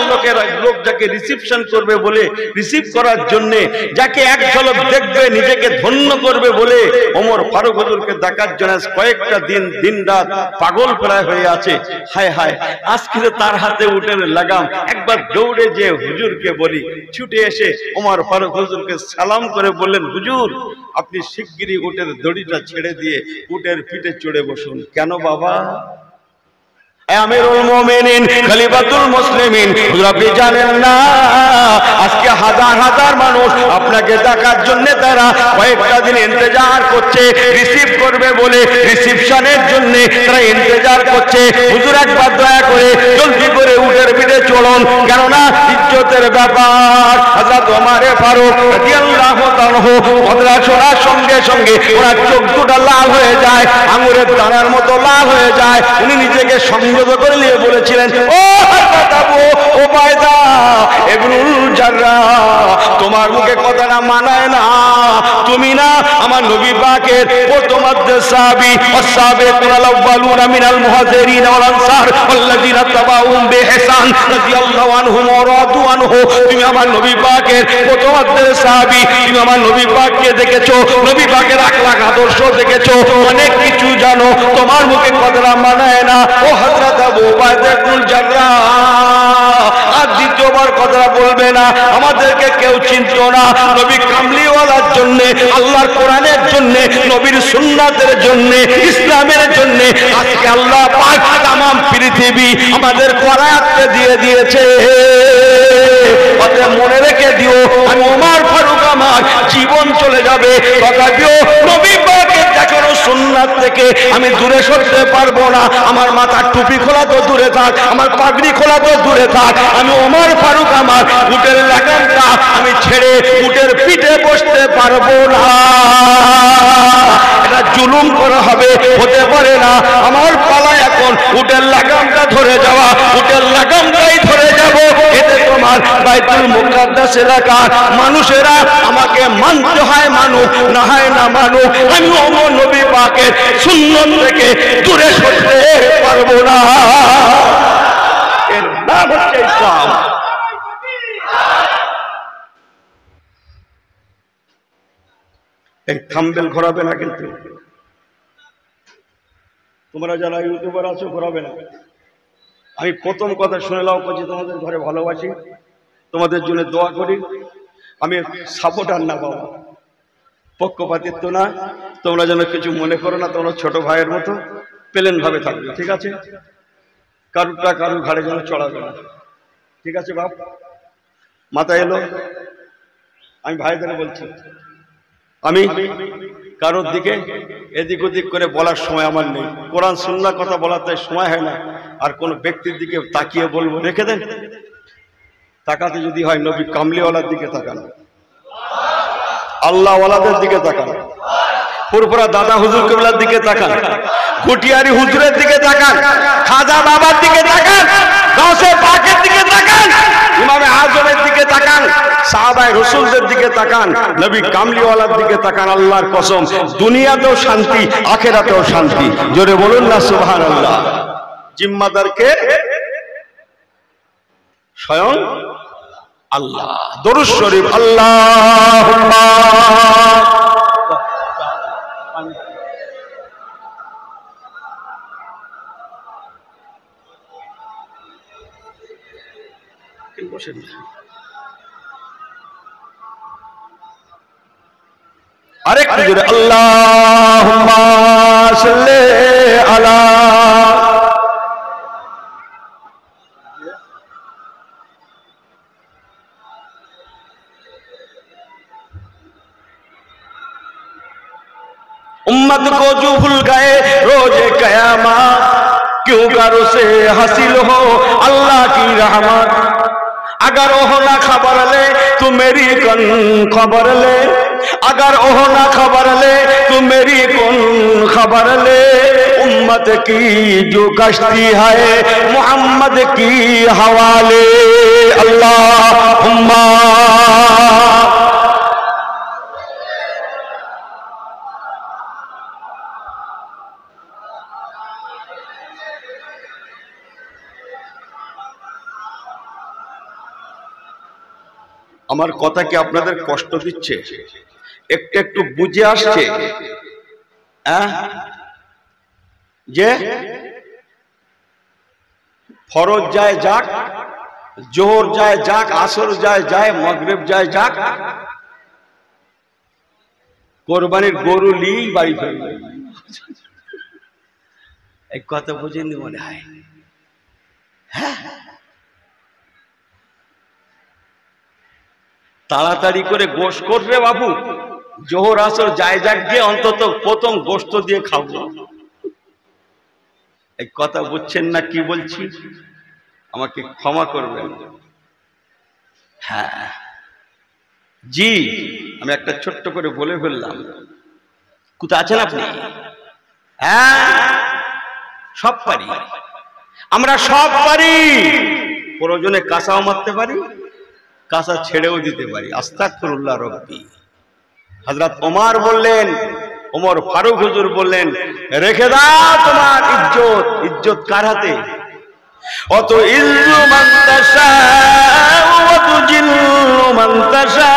লোক যাকে রিসিপশন করবে বলে, রিসিভ করার জন্য, যাকে এক ঝলক দেখবে নিজেকে ধন্য করবে বলে ওমর ফারুক হুজুরকে দেখার জন্য কয়েকটা দিন রাত পাগল প্রায় হয়ে আছে। হায় হায়, আজকে তার হাতে উটের লাগাম। একবার দৌড়ে যে হুজুরকে বলি, ছুটে এসে ওমর ফারুক হুজুরকে সালাম করে বললেন, হুজুর আপনি শিগগিরই উটের দড়িটা ছেড়ে দিয়ে উটের পিঠে চড়ে বসুন। কেন বাবা? আমিরুল মুমিনিন খলিফাতুল মুসলিমিন, আপনি জানেন না আজকে হাজার হাজার মানুষ আপনাকে দেখার জন্য তারা কয়েকটা দিন ইন্তজার করছে, রিসিভ করবে বলে, রিসিপশনের জন্য তারা ইন্তজার করছে। হুজুর একবার দয়া করে জলদি করে উটের পিঠে চলুন, কেননা ইজ্জতের ব্যাপার। হযরত ওমর ফারুক রাদিয়াল্লাহু তাআলা কথা শোনার সঙ্গে সঙ্গে ওনার চোখ দুটো লাল হয়ে যায়, আঙুরের দানার মতো লাল হয়ে যায়। উনি নিজেকে সংযত করে নিয়ে বলেছিলেন, ও হযরত আবু ওবায়দা ইবনুল জাররাহ, তোমার মুখে কথাটা মানায় না। তুমি না আমার নবী পাকের প্রথম সাহাবী, ওয়াস-সাবিকুনাল আউয়ালুনা মিনাল মুহাজিরিন ওয়াল আনসার ওয়াল্লাযিনা তাবাউহুম বিইহসান রাদিয়াল্লাহু আনহুম ওয়া রাদু আনহু। তুমি আমার নবী পাকের প্রথম সাহাবী, তুমি আমার নবী পাককে দেখেছো, নবী পাকের আখলাক আদর্শ দেখেছো, অনেক কিছু জানো, তোমার মুখে কথাটা মানায় না। ও হযরত আবু ওবায়দা ইবনুল জাররাহ, আর দ্বিতীয়বার কথাটা বলবে না। আমাদেরকে কেউ চিনতো না, নবী কামলিওয়ালার জন্য, আল্লাহর কোরআনের জন্য, নবীর সুন্নাতের জন্য, ইসলামের জন্য আজকে আল্লাহ পাক তাম পৃথিবী আমাদের করায়ত্তে দিয়ে দিয়েছে। অতএব মনে রেখে দিও, আমি ওমর ফারুক আমার জীবন চলে যাবে, তথাপিও নবী পাকের দেখানো সুন্নাত থেকে আমি দূরে সরতে পারবো না। আমার মাথার টুপি খোলা তো দূরে থাক, আমার পাগড়ি খোলা তো দূরে থাক, আমি ওমর ফারুক আমার উটের লাগামটা আমি ছেড়ে উটের পিঠে বসতে পারবো না। এটা জুলুম করা হবে, হতে পারে না। আমার পালা এখন উটের লাগামটা ধরে যাওয়া, উটের লাগামটাই ধরে যাব। এতে তোমার বাইতুল মুকাদ্দাস এলাকার মানুষেরা আমাকে মানতে হয়, মানুক না হয় না মানুক, আমি ওমর নবী পাকের সুন্নাত থেকে দূরে সরতে পারবো না। এর নাম হচ্ছে ইসলাম। এই থাম্বেল ঘোরাবে না, কিন্তু তোমরা যারা ইউটিউবার আছো ঘোরাবে না। আমি প্রথম কথা শুনে নাও, বলছি তোমাদের ঘরে ভালোবাসি, তোমাদের জন্য দোয়া করি। আমি সাপোর্টার না বাবা, পক্ষপাতিত্ব না, তোমরা যেন কিছু মনে করো না, তোমরা ছোট ভাইয়ের মতো প্লেন ভাবে থাকবে, ঠিক আছে? কারুরটা কারুর ঘাড়ে যেন চড়াবে না, ঠিক আছে বাপ? মাথায় এলো? আমি ভাইদের বলছি, আমি কারোর দিকে এদিক ওদিক করে বলার সময় আমার নেই। কোরআন সুন্নাহ কথা বলার তাই সময় হয় না। আর কোন ব্যক্তির দিকে তাকিয়ে বলবো রেখে দেন, তাকাতে যদি হয় নবী কামলিওয়ালার দিকে তাকান, আল্লাহওয়ালাদের দিকে তাকান, ফুরফুরা দাদা হুজুর কেবলার দিকে তাকান, গুটিয়ারি হুজুরের দিকে তাকান, খাজা বাবার দিকে তাকান, গাউসে পাকের দিকে তাকান, ইমামে আজমের দিকে তাকান, সাহাবায়ে রাসূলদের দিকে তাকান, নবী কামলিওয়ালার দিকে তাকান। আল্লাহর কসম, দুনিয়াতেও শান্তি, আখিরাতেও শান্তি। জোরে বলুন না সুবহানাল্লাহ। জিম্মাদার কে? স্বয়ং আল্লাহ। দরুদ শরীফ আল্লাহুম্মা আরেকটু জোরে আল্লাহুম্মা সাল্লি আলা। उम्मत को जो भूल गए रोजे कयामत, क्यों करो से हासिल हो अल्लाह की रहमत। अगर ओह ना खबर ले तो मेरी कौन खबर ले, अगर ओह ना खबर ले तो मेरी कौन खबर ले। उम्मत की जो कश्ती है मोहम्मद की हवाले। अल्लाहुम्मा আমার কথা কি আপনাদের কষ্ট দিচ্ছে? একটু একটু বুঝে আসছে যে ফরজ যায় যাক, জোহর যায় যাক, আসর যায় যায়, মাগরিব যায় যাক, কোরবানির গরু নিয়ে বাড়ি ফিরবে। এই কথা বুঝেননি মনে হয়? হ্যাঁ, তাড়াতাড়ি করে গোশত করবে বাবু, জোহর আসর যায় যাক দিয়ে অন্তত প্রথম গোশত দিয়ে খাবো। এই কথা বুঝছেন না কি বলছি? আমাকে ক্ষমা করবেন। হ্যাঁ জি, আমি একটা ছোট্ট করে বলে ফেললাম। কোথায় আছেন আপনি? হ্যাঁ, সব পারি আমরা, সব পারি। প্রয়োজনে কাঁসাও মারতে পারি, কাঁসা ছেড়েও দিতে পারি। আস্তাগফিরুল্লাহ রব্বি। হযরত ওমর বললেন, ওমর ফারুক হুজুর বললেন, রেখে দাও তোমার ইজ্জত। ইজ্জত কার হাতে? অত ইজ্জু মান তাশা ওয়া তুজিল্লু মান তাশা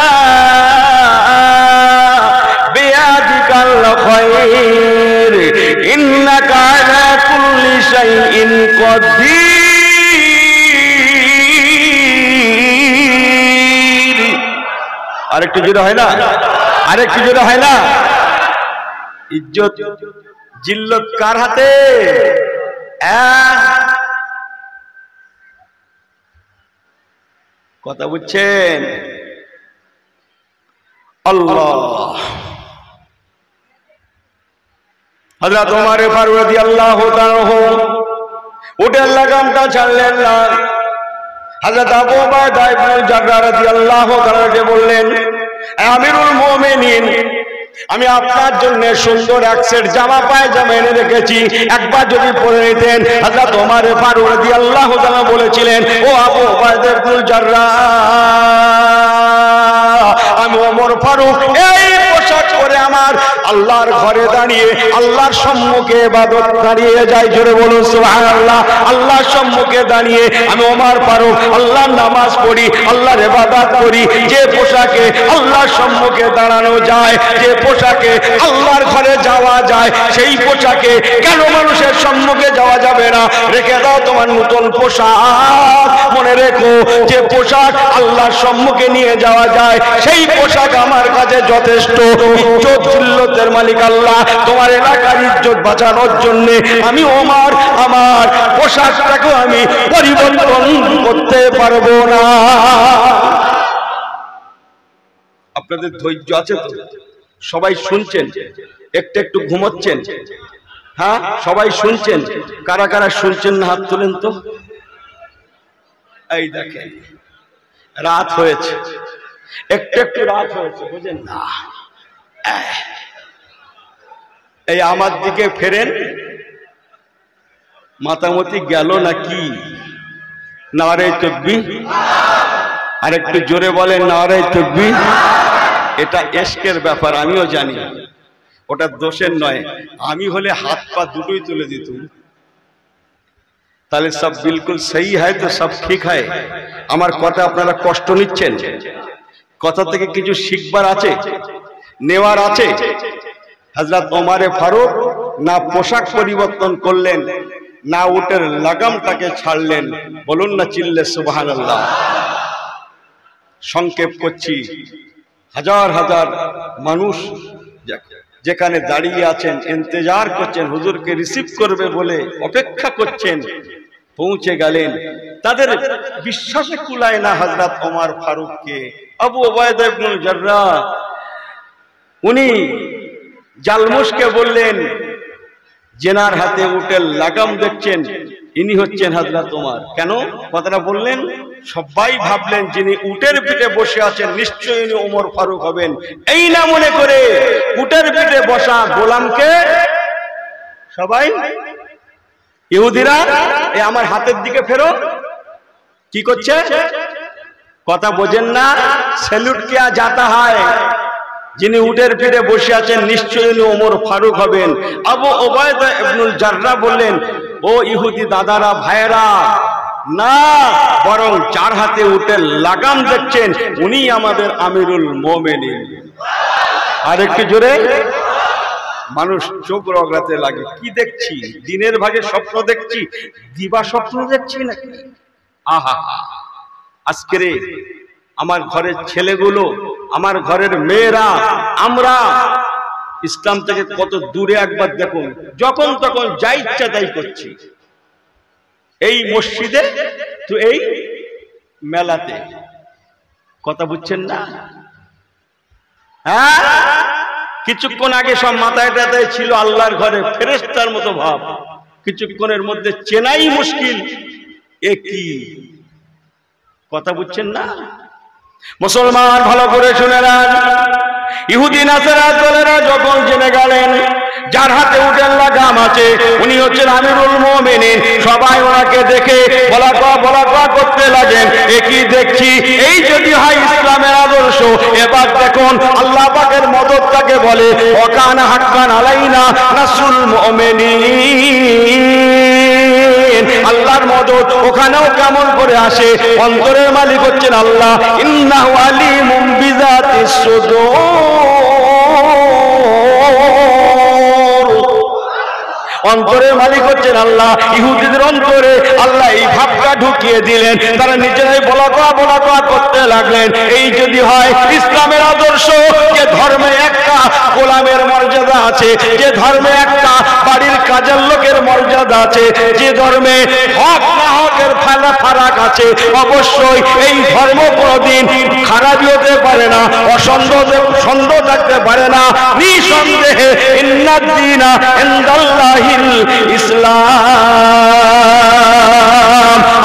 বিয়াদিকাল খায়র ইন্নাকা আলা কুল্লি শাইইন কাদির। আরেকটু জোরে হয় না? আরেকটু জোরে হয় না? ইজ্জত জিল্লত কার হাতে? কথা বুঝছেন? আল্লাহ। হযরত ওমর ফারুক রাদিয়াল্লাহু তাআলা উটের লাগামটা ছাড়লেন না। হযরত আবু উবাইদা ইবনে জাররাহ রাদিয়াল্লাহু তাআলাকে বললেন, আমিরুল মুমিনিন, আমি আপনার জন্য সুন্দর এক সেট জামা পায়জামা এনে রেখেছি, একবার যদি পরে নিতেন। হযরত ওমর ফারুক রাদিয়াল্লাহু তাআলা বলেছিলেন, ও আবু উবাইদা ইবনে জাররাহ, আমি ওমর ফারুক এই পোশাক পরে আমার আল্লাহর ঘরে দাঁড়িয়ে আল্লাহর সম্মুখে ইবাদত দাঁড়িয়ে যায়। জোরে বলুন সুবহানাল্লাহ। আল্লাহর সম্মুখে দাঁড়িয়ে আমি ওমর ফারুক আল্লাহর নামাজ পড়ি, আল্লাহর ইবাদত করি। যে পোশাকে আল্লাহর সম্মুখে দাঁড়ানো যায়, যে পোশাকে আল্লাহর ঘরে যাওয়া যায়, সেই পোশাকে কেন মানুষের সম্মুখে যাওয়া যাবে না? রেখে দাও তোমার নতুন পোশাক। মনে রেখো, যে পোশাক আল্লাহর সম্মুখে নিয়ে যাওয়া যায় সেই পোশাক আমার কাছে যথেষ্ট। ইজ্জত জিল্লতের মালিক আল্লাহ। তোমার এলাকার ইজ্জত বাঁচানোর জন্য আমি ওমর আমার পোশাকটাকে আমি পরিবর্তন করতে পারবো না। আপনাদের ধৈর্য আছে তো? সবাই শুনছেন? একটু একটু ঘুমোচ্ছেন? হ্যাঁ, সবাই শুনছেন? কারা কারা শুনছেন না হাত তুলেন তো। এই দেখেন, রাত হয়েছে, একটু একটু রাত হয়েছে, বুঝেন না? এই আমার দিকে ফেরেন, মাতামতি গেল নাকি? নারে তাকবীর। আর একটু জোরে বলেন নারে তাকবীর। এটা ইশকের ব্যাপার, আমিও জানি, ওটা দোষের নয়। আমি হলে হাত পা দুটোই তুলে দিতুম, তাহলে সব বিলকুল সহি হয়, তো সব ঠিক হয়। আমার কথা আপনারা কষ্ট নিচ্ছেন? কথা থেকে কিছু শিখবার আছে, নেওয়ার আছে। হযরত ওমর ফারুক না পোশাক পরিবর্তন করলেন, না উটের লাগামটাকে ছাড়লেন। বলুন না চিল্লে সুবহানাল্লাহ। সংক্ষেপ করছি, হাজার হাজার মানুষ যেখানে দাঁড়িয়ে আছেন, ইন্তজার করছেন, হুজুরকে রিসিভ করবে বলে অপেক্ষা করছেন, পৌঁছে গেলেন। তাদের বিশ্বাসে কুলায় না হযরত ওমর ফারুককে। আবু উবাইদা ইবনুল জাররাহ উনি জালমুশকে বললেন, জেনার হাতে উটের লাগাম দেখছেন, ইনি হচ্ছেন হযরত ওমর। কেন কথাটা বললেন? সবাই ভাবলেন যিনি উটের পিঠে বসে আছেন নিশ্চয়ই ইনি ওমর ফারুক হবেন। এই না মনে করে উটের পিঠে বসা গোলামকে সবাই ইহুদিরা এই আমার হাতের দিকে ফেরো কি করছে? কথা বোঝেন না? স্যালুট কিয়া যাতা হয়, যিনি উটের পিঠে বসে আছেন নিশ্চয়ই ইনি ওমর ফারুক হবেন। আবু উবাইদা ইবনুল জাররাহ বললেন, ও ইহুদি দাদারা, ভাইয়েরা, না, বরং যার হাতে উটের লাগাম দেখছেন উনি আমাদের আমিরুল মুমিনিন। আর একটু জোরে। মানুষ চোখ রগড়াতে লাগে, কি দেখছি? দিনের ভাগে স্বপ্ন দেখছি, দিবা স্বপ্ন দেখছি নাকি? আহা, আজকের আমার ঘরের ছেলেগুলো, আমার ঘরের মেয়েরা, আমরা ইসলাম থেকে কত দূরে একবার দেখুন। যখন তখন যা ইচ্ছা তাই করছি, এই মসজিদে তো এই মেলাতে। কথা বুঝছেন না? হ্যাঁ, কিছুক্ষণ আগে সব মাথায় টাথায় ছিল আল্লাহর ঘরে, ফেরেশতার মতো ভাব। কিছুক্ষণের মধ্যে চেনাই মুশকিল এ কি। কথা বুঝছেন না? মুসলমান ভালো করে শুনে নেন, ইহুদি নাসারা দলেরা যখন জেনে গেলেন যার হাতে উটের লাগাম আছে উনি হচ্ছেন আমিরুল মুমিনিন, সবাই ওনাকে দেখে বলা কয়া করতে লাগেন, এ কি দেখছি? এই যদি হয় ইসলামের আদর্শ। এবার দেখুন আল্লাহ পাকের মদদ তাকে বলে, ওয়াকানা হাক্কান আলাইনা নাসরুল মুমিনিন। আল্লাহর মদদ ওখানেও কেমন করে আসে? অন্তরের মালিক হচ্ছেন আল্লাহ। ইন্নাহু আলিমুম বিযাতিস সুদূর। অন্তরের মালিক হচ্ছেন আল্লাহ। ইহুদিদের অন্তরে আল্লাহ এই ভাবটা ঢুকিয়ে দিলেন, তারা নিজেরাই বলা কয়া করতে লাগলেন, এই যদি হয় ইসলামের আদর্শ, যে ধর্মে একটা গোলামের মর্যাদা আছে, যে ধর্মে একটা বাড়ির কাজের লোকের মর্যাদা আছে, যে ধর্মে হক না হকের ফারাক আছে, অবশ্যই এই ধর্ম কোনদিন খারাপই হতে পারে না, অসন্দেহ থাকতে পারে না। নিঃসন্দেহে ইন্নাদ দীনা ইনদাল্লাহিল ইসলাম,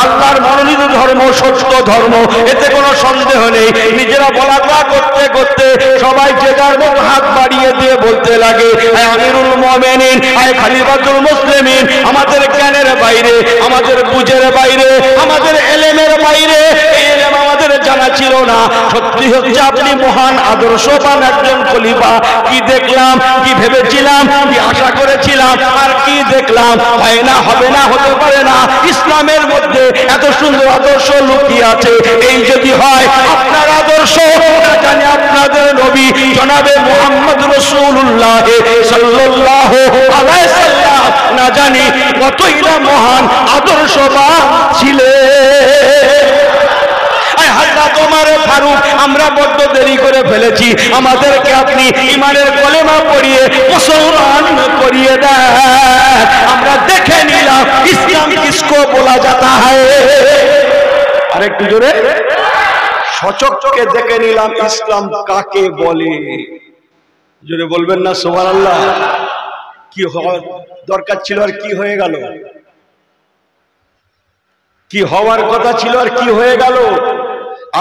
আল্লাহর মনোনীত ধর্ম সত্য ধর্ম, এতে কোনো সন্দেহ নেই। নিজেরা বলা করতে করতে সবাই যে যার মতো হাত বাড়িয়ে দিয়ে বলতে লাগে, আমিরুল মুমিনিন, খলিফাতুল মুসলিমিন। আমাদের জ্ঞানের বাইরে, আমাদের বুঝের বাইরে, আমাদের এলেমের বাইরে, এই এলেম আমাদের জানা ছিল ছিল না, সত্যি হচ্ছে আপনি মহান আদর্শবান একজন খলিফা। কি দেখলাম, কি ভেবেছিলাম, কি আশা করেছিলাম, আর কি দেখলাম। হয় না, হবে না, হতে পারে না। ইসলামের মধ্যে এত সুন্দর আদর্শ লুকিয়ে আছে। এই যদি হয় আপনার আদর্শ, জানি আপনাদের নবী জনাবে মুহাম্মদ রাসূলুল্লাহ সাল্লাল্লাহু আলাইহি সাল্লাম না জানি কতই না মহান আদর্শবান ছিলেন। হযরত ওমর ফারুক, আমরা বড্ড দেরি করে ফেলেছি, আমাদেরকে আপনি ঈমানের কলেমা পড়িয়ে মুসলমান করিয়ে দেন। আমরা দেখে নিলাম ইসলাম কিসকো বলা जाता है। আরেকটু জোরে, সচক্ষে দেখে নিলাম ইসলাম কাকে বলে। জোরে বলবেন না সুবহানাল্লাহ। কি হওয়ার দরকার ছিল আর কি হয়ে গেল, কি হওয়ার কথা ছিল আর কি হয়ে গেল।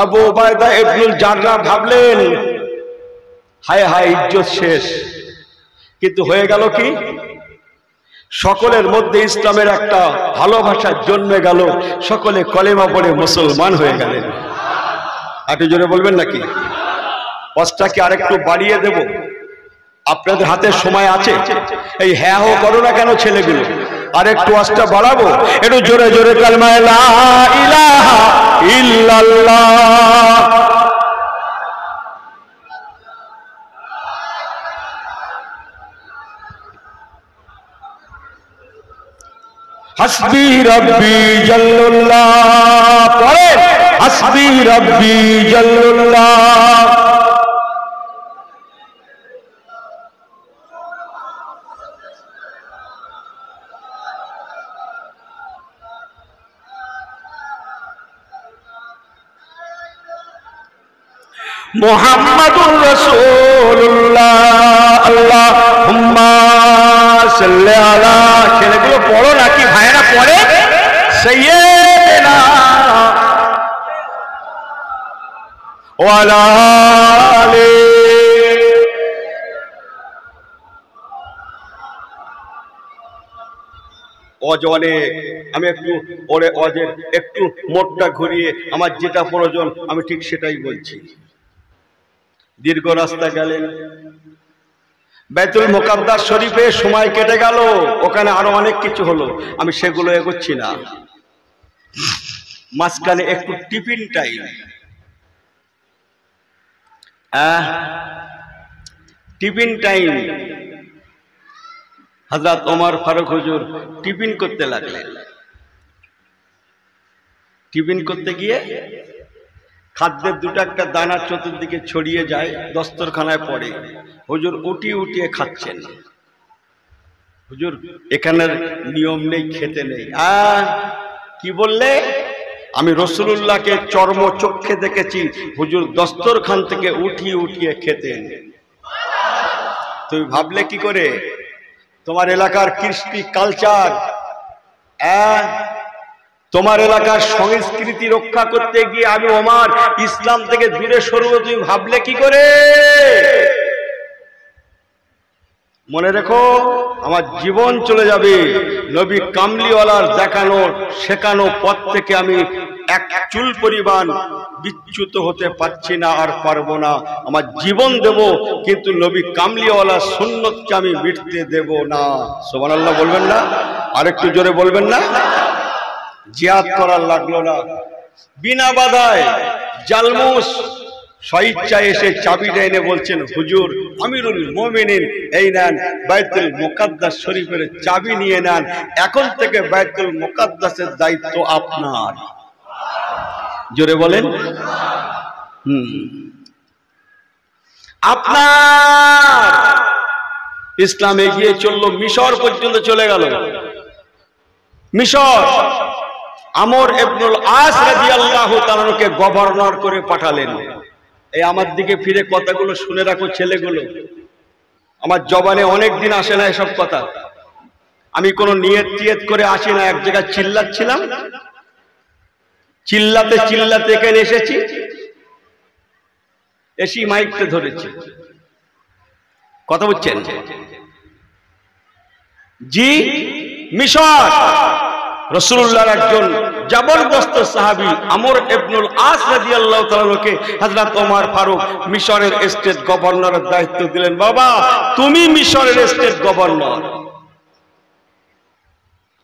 আবু উবাইদা ইবনুল জাররাহ ভাবলেন হায় হায় ইজ্জত শেষ, কিন্তু হয়ে গেল কি, সকলের মধ্যে ইসলামের একটা ভালোবাসা জন্মে গেল, সকলে কলেমা পড়ে মুসলমান হয়ে গেলেন। একটু জোরে বলবেন নাকি? ওয়াজটাকে আরেকটু বাড়িয়ে দেব, আপনাদের হাতে সময় আছে। এই হ্যাঁ হো করো না কেন ছেলেগুলো, আরেকটু ওয়াজটা বাড়াবো। একটু জোরে জোরে কালমা লা ইলাহা ইল্লাল্লাহ। হাসবি রব্বি জাল্লাল্লাহ। পড়ে হাসবি রব্বি জাল্লাল্লাহ। মুহাম্মাদুর রাসূলুল্লাহ। আল্লাহুম্মা সাল্লি আলা। ছেলেগুলো পড়ো নাকি ভাইরা পড়ে? সাইয়্যিদিনা ওয়া আলা আলি। অনেক আমি একটু ওরে অজের একটু মোটটা ঘুরিয়ে আমার যেটা প্রয়োজন আমি ঠিক সেটাই বলছি। দীর্ঘ রাস্তা গেলেন, বাইতুল মুকাদ্দাস শরীফে সময় কেটে গেল, ওখানে আরো অনেক কিছু হলো, আমি সেগুলো এগোচ্ছি না। মাঝখানে একটু টিফিন টাইম, টিফিন টাইম। হযরত ওমর ফারুক হুজুর টিফিন করতে লাগলেন। টিফিন করতে গিয়ে খাদ্যের দুটো একটা দানা চতুর্দিকে ছড়িয়ে যায়, দস্তরখানায় পড়ে। হুজুর উঠিয়ে উঠিয়ে খাচ্ছেন। হুজুর এখানের নিয়ম নেই, খেতে নেই। কি বললে? আমি রাসূলুল্লাহকে চর্ম চক্ষে দেখেছি, হুজুর দস্তরখান থেকে উঠিয়ে উঠিয়ে খেতেন। তুমি ভাবলে কি করে? তোমার এলাকার কৃষ্টি কালচার, তোমার এলাকার সংস্কৃতি রক্ষা করতে গিয়ে আমি ওমর ইসলাম থেকে দূরে সরব, তুমি ভাবলে কি করে? মনে রেখো, আমার জীবন চলে যাবে, নবী কামলিওয়ালার দেখানো শেখানো পথ থেকে আমি এক চুল পরিমাণ বিচ্যুত হতে পারছি না, আর পারবো না। আমার জীবন দেব, কিন্তু নবী কামলিওয়ালার সুন্নতকে আমি মিটতে দেব না। সুবহানাল্লাহ বলবেন না? আরেকটু জোরে বলবেন না? জিহাদ করার লাগলো না, বিনা বাধায় জালমুস স্বেচ্ছায় এসে চাবিটা এনে বলছেন, হুজুর আমিরুল মুমিনিন, এই নেন বাইতুল মুকাদ্দাস শরীফের চাবি নিয়ে নেন, এখন থেকে বাইতুল মুকাদ্দাসের দায়িত্ব আপনার। জোরে বলেন। আপনার। ইসলাম এগিয়ে চললো, মিশর পর্যন্ত চলে গেল। মিশর আমর ইবনুল আস রাদিয়াল্লাহু তাআলাকে গভর্নর করে পাঠালেন। এই আমার দিকে ফিরে কথাগুলো শুনে রাখো ছেলেগুলো, আমার জবানে অনেক দিন আসে না এসব কথা। আমি কোনো নিয়ত টিয়ত করে আসি না, এক জায়গায় চিল্লাচ্ছিলাম, চিল্লাতে চিল্লাতে এখানে এসেছি, এসি মাইকটা ধরেছি। কথা বুঝছেন? জি, মিশর রাসূলুল্লাহর একজন জবরদস্ত সাহাবী আমর ইবনুল আস রাদিয়াল্লাহু তাআলাকে হযরত ওমর ফারুক মিশরের স্টেট গভর্নরের দায়িত্ব দিলেন, বাবা তুমি মিশরের স্টেট গভর্নর।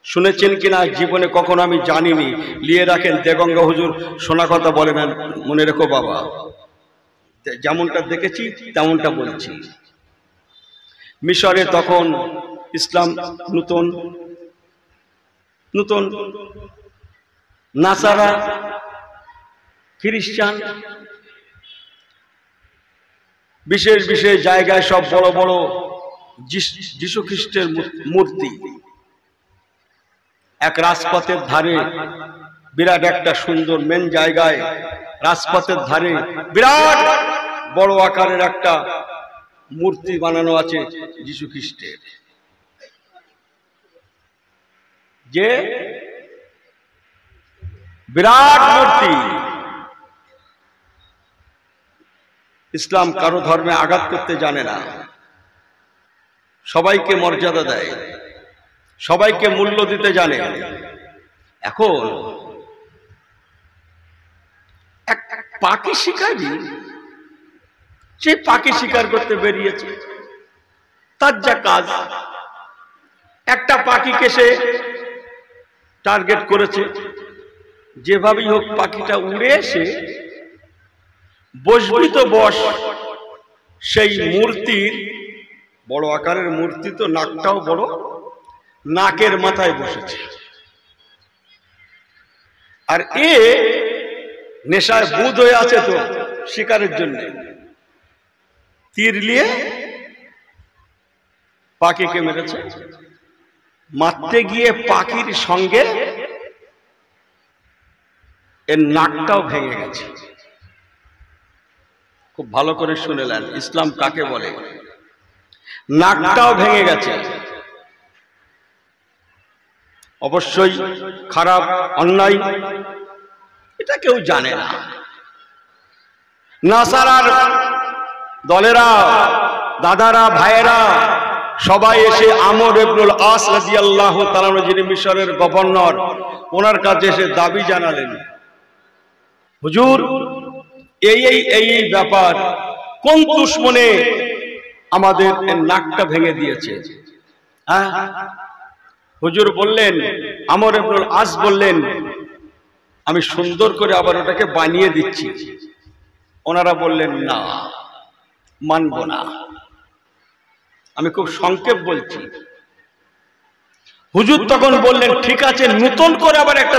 শুনেছেন কিনা জীবনে কখনো আমি জানিনি, লিয়ে রাখেন, দেগঙ্গা হুজুর শোনা কথা বলে না, মনে রেখো বাবা, যেমনটা দেখেছি তেমনটা বলছি। মিশরে তখন ইসলাম নতুন নতুন, নাসারা খ্রিস্টান, বিশেষ বিশেষ জায়গায় সব বড় বড় যিশু খ্রিস্টের মূর্তি। এক রাজপথের ধারে বিরাট একটা সুন্দর মেন জায়গায় রাজপথের ধারে বিরাট বড় আকারের একটা মূর্তি বানানো আছে যিশু খ্রিস্টের, যে বিরাট মূর্তি। ইসলাম কারো ধর্মে আঘাত করতে জানে না, সবাইকে মর্যাদা দেয়, সবাইকে মূল্য দিতে জানে। এখন এক পাখি শিকারী, সে পাখি শিকার করতে বেরিয়েছে, তার যা কাজ, একটা পাখিকে সে টার্গেট করেছে, যেভাবেই হোক পাখিটা উড়ে এসে বসবি তো বস সেই মূর্তির, বড় আকারের মূর্তি তো, নাকটাও বড়, নাকের মাথায় বসেছে। আর এ নেশায় বুধ হয়ে আছে তো শিকারের জন্য, তীর নিয়ে পাখিকে মেরেছে। মারতে গিয়ে পাখির সঙ্গে এর নাকটাও ভেঙে গেছে। খুব ভালো করে শুনেলেন ইসলাম কাকে বলে, নাকটাও ভেঙে গেছে। অবশ্যই খারাপ, অন্যায়, এটা কেউ জানে না। নাসারার দলেরা, দাদারা, ভাইয়েরা সবাই এসে আমর ইবনুল আস রাদিয়াল্লাহু তাআলা যিনি মিশরের গভর্নর, ওনার কাছে এসে দাবি জানালেন, হুজুর এই ব্যাপার, কোন দুশমনে আমাদের নাকটা ভেঙে দিয়েছে। হ্যাঁ, হুজুর বললেন, আমর ইবনুল আস বললেন, আমি সুন্দর করে আবার ওটাকে বানিয়ে দিচ্ছি। ওনারা বললেন, না, মানব না। আমি খুব সংক্ষেপ বলছি। হুজুর তখন বললেন, ঠিক আছে, নতুন করে আবার একটা